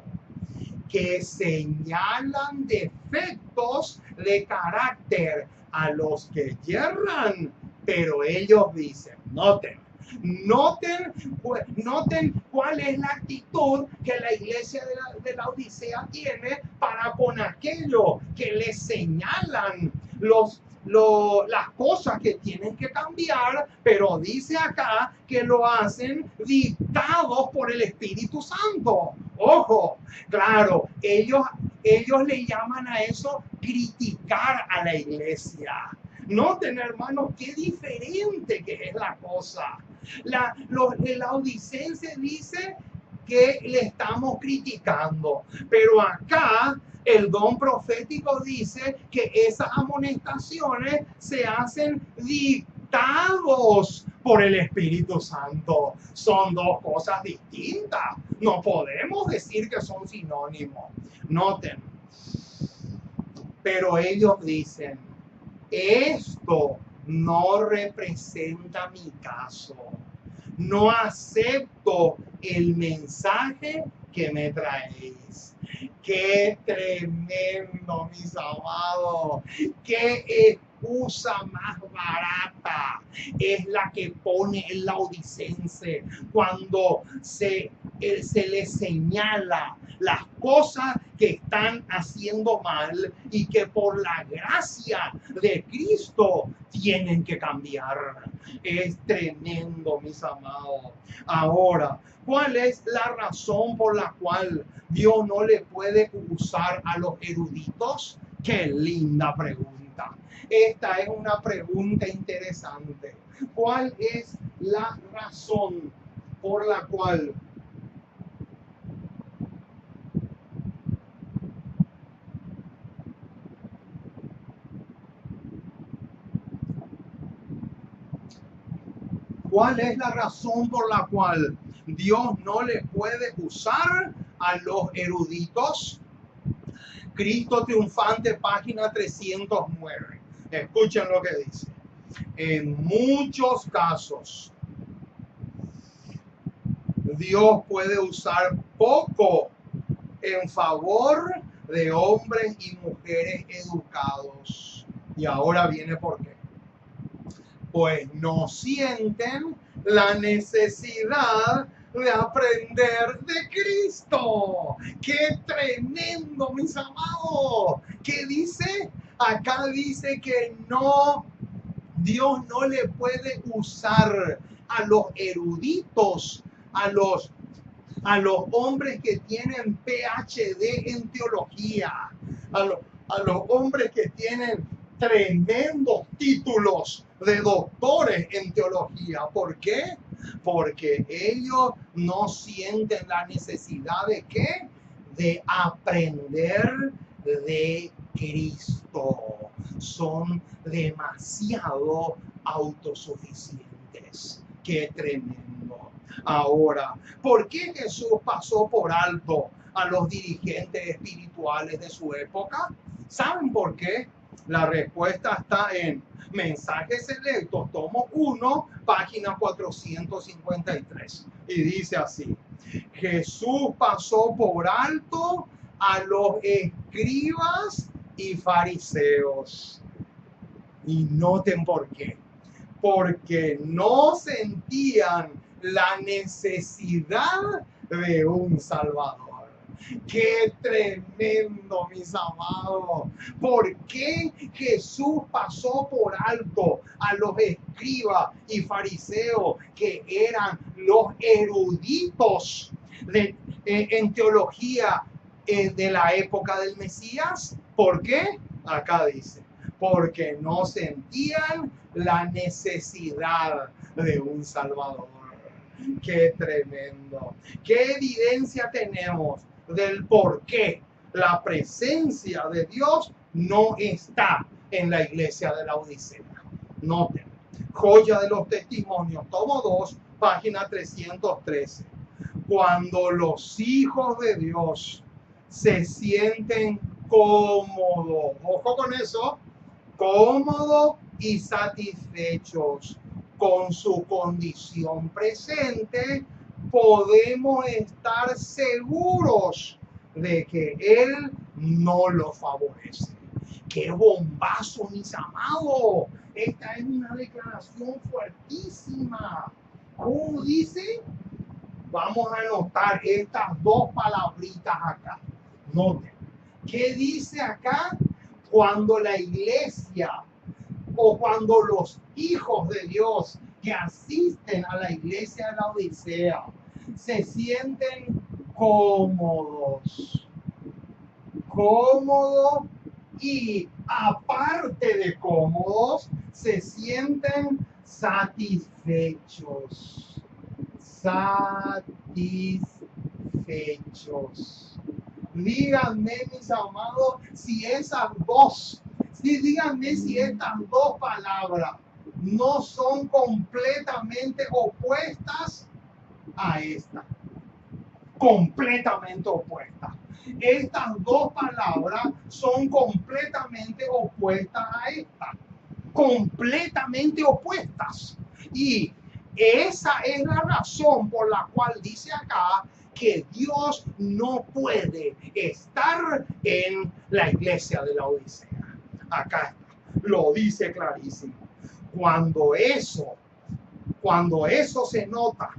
que señalan defectos de carácter a los que yerran, pero ellos dicen, noten cuál es la actitud que la iglesia de la Odisea tiene para con aquello que les señalan las cosas que tienen que cambiar, pero dice acá que lo hacen dictados por el Espíritu Santo. Ojo, claro, ellos le llaman a eso criticar a la iglesia. Noten, hermanos, qué diferente que es la cosa. El laodicense dice que le estamos criticando, pero acá el don profético dice que esas amonestaciones se hacen dictados por el Espíritu Santo. Son dos cosas distintas. No podemos decir que son sinónimos. Noten. Pero ellos dicen, esto no representa mi caso. No acepto el mensaje que me traéis. Qué tremendo, mis amados. Qué excusa más barata es la que pone el laodicense cuando se le señala las cosas que están haciendo mal y que por la gracia de Cristo tienen que cambiar. Es tremendo, mis amados. Ahora, ¿cuál es la razón por la cual Dios no le puede usar a los eruditos? Qué linda pregunta. Esta es una pregunta interesante. ¿Cuál es la razón por la cual Dios no le puede usar a los eruditos? Cristo Triunfante, página 309. Escuchen lo que dice. En muchos casos, Dios puede usar poco en favor de hombres y mujeres educados. Y ahora viene por qué. Pues no sienten la necesidad de aprender de Cristo. ¡Qué tremendo, mis amados! ¿Qué dice? Acá dice que Dios no le puede usar a los eruditos, a los hombres que tienen PhD en teología, a los hombres que tienen tremendos títulos de doctores en teología. ¿Por qué? Porque ellos no sienten la necesidad de ¿qué? De aprender de Cristo. Son demasiado autosuficientes. ¡Qué tremendo! Ahora, ¿por qué Jesús pasó por alto a los dirigentes espirituales de su época? ¿Saben por qué? La respuesta está en Mensajes Selectos, tomo 1, página 453. Y dice así: Jesús pasó por alto a los escribas y fariseos. Y noten por qué. Porque no sentían la necesidad de un Salvador. Qué tremendo, mis amados. ¿Por qué Jesús pasó por alto a los escribas y fariseos que eran los eruditos en teología de la época del Mesías? ¿Por qué? Acá dice, porque no sentían la necesidad de un Salvador. Qué tremendo. ¿Qué evidencia tenemos del por qué la presencia de Dios no está en la iglesia de la Odisea? Noten, Joya de los Testimonios, tomo 2, página 313. Cuando los hijos de Dios se sienten cómodos, ojo con eso, cómodos y satisfechos con su condición presente, podemos estar seguros de que Él no lo favorece. ¡Qué bombazo, mis amados! Esta es una declaración fuertísima. ¿Cómo dice? Vamos a anotar estas dos palabritas acá. Noten. ¿Qué dice acá? Cuando la iglesia o cuando los hijos de Dios que asisten a la iglesia de la Odisea se sienten cómodos y aparte de cómodos, se sienten satisfechos. Díganme, mis amados, díganme si estas dos palabras no son completamente opuestas a esta. Completamente opuestas. Estas dos palabras son completamente opuestas a esta. Completamente opuestas. Y esa es la razón por la cual dice acá que Dios no puede estar en la iglesia de la Odisea. Acá está, lo dice clarísimo. Cuando eso se nota,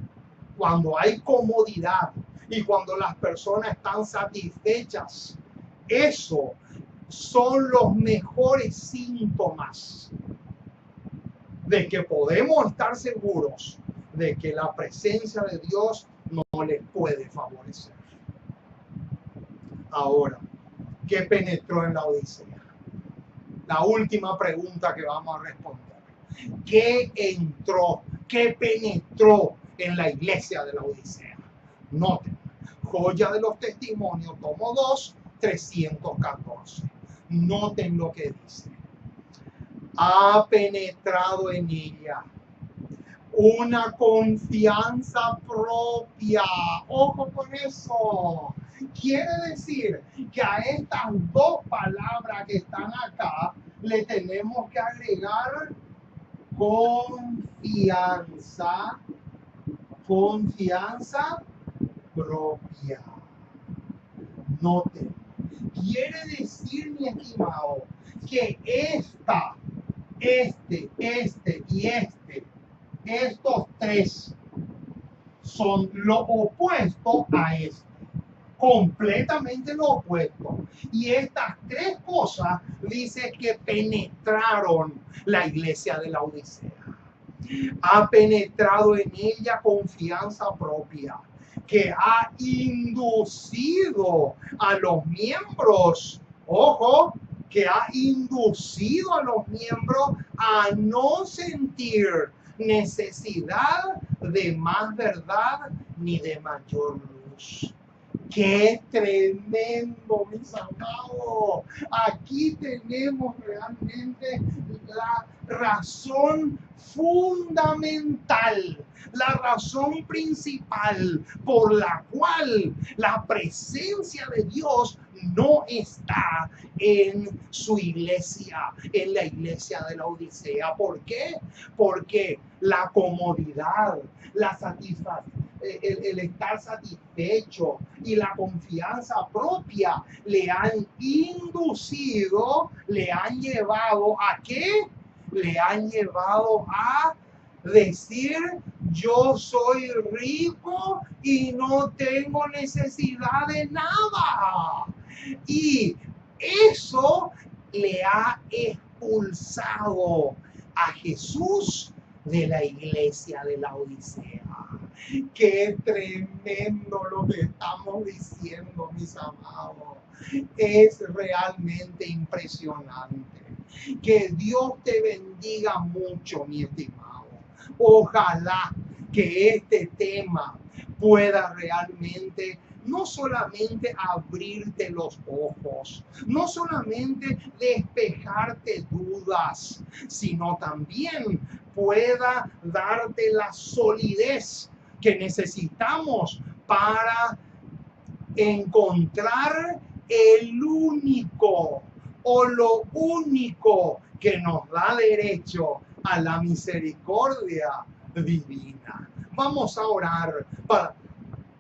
cuando hay comodidad y cuando las personas están satisfechas, eso son los mejores síntomas de que podemos estar seguros de que la presencia de Dios no les puede favorecer. Ahora, ¿qué penetró en la Odisea? La última pregunta que vamos a responder. ¿Qué penetró en la iglesia de la Odisea? Noten, Joya de los Testimonios, tomo 2, 314. Noten lo que dice. Ha penetrado en ella una confianza propia. Ojo con eso. Quiere decir que a estas dos palabras que están acá le tenemos que agregar confianza propia. Noten. Quiere decir, mi estimado, que estos tres son lo opuesto a este. Completamente lo opuesto. Y estas tres cosas dice que penetraron la iglesia de la Odisea. Ha penetrado en ella confianza propia, que ha inducido a los miembros, ojo, que ha inducido a los miembros a no sentir necesidad de más verdad ni de mayor luz. ¡Qué tremendo, mis amados! Aquí tenemos realmente la razón fundamental, la razón principal por la cual la presencia de Dios no está en su iglesia, en la iglesia de la Odisea. ¿Por qué? Porque la comodidad, la satisfacción, el estar satisfecho y la confianza propia le han inducido, le han llevado ¿a qué? Le han llevado a decir: yo soy rico y no tengo necesidad de nada. Y eso le ha expulsado a Jesús de la iglesia de la Odisea. Qué tremendo lo que estamos diciendo, mis amados. Es realmente impresionante. Que Dios te bendiga mucho, mi estimado. Ojalá que este tema pueda realmente no solamente abrirte los ojos, no solamente despejarte dudas, sino también pueda darte la solidez que necesitamos para encontrar el único o lo único que nos da derecho a la misericordia divina. Vamos a orar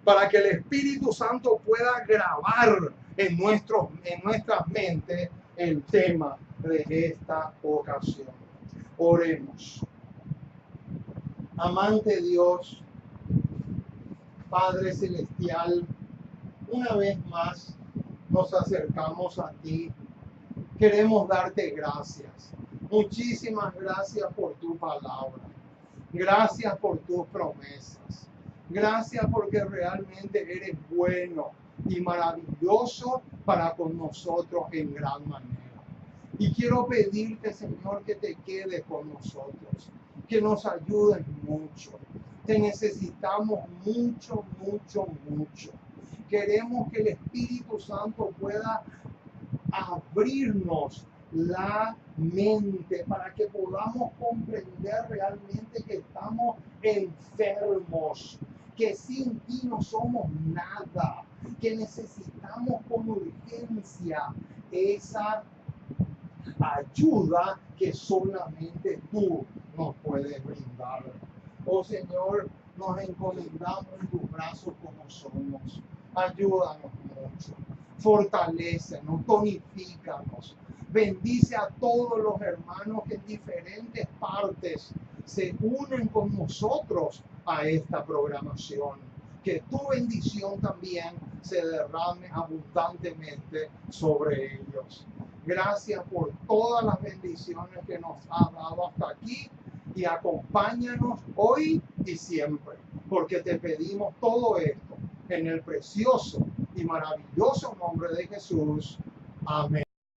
para que el Espíritu Santo pueda grabar en nuestras mentes el tema de esta ocasión. Oremos. Amante Dios, Padre Celestial, una vez más nos acercamos a ti. Queremos darte gracias. Muchísimas gracias por tu palabra. Gracias por tus promesas. Gracias porque realmente eres bueno y maravilloso para con nosotros en gran manera. Y quiero pedirte, Señor, que te quedes con nosotros, que nos ayudes mucho. Te necesitamos mucho, mucho, mucho. Queremos que el Espíritu Santo pueda abrirnos la mente para que podamos comprender realmente que estamos enfermos, que sin ti no somos nada, que necesitamos con urgencia esa ayuda que solamente tú nos puedes brindar. Oh Señor, nos encomendamos en tus brazos como somos. Ayúdanos mucho. Fortalécenos, tonifícanos. Bendice a todos los hermanos que en diferentes partes se unen con nosotros a esta programación. Que tu bendición también se derrame abundantemente sobre ellos. Gracias por todas las bendiciones que nos has dado hasta aquí y acompáñanos hoy y siempre, porque te pedimos todo esto en el precioso y maravilloso nombre de Jesús. Amén.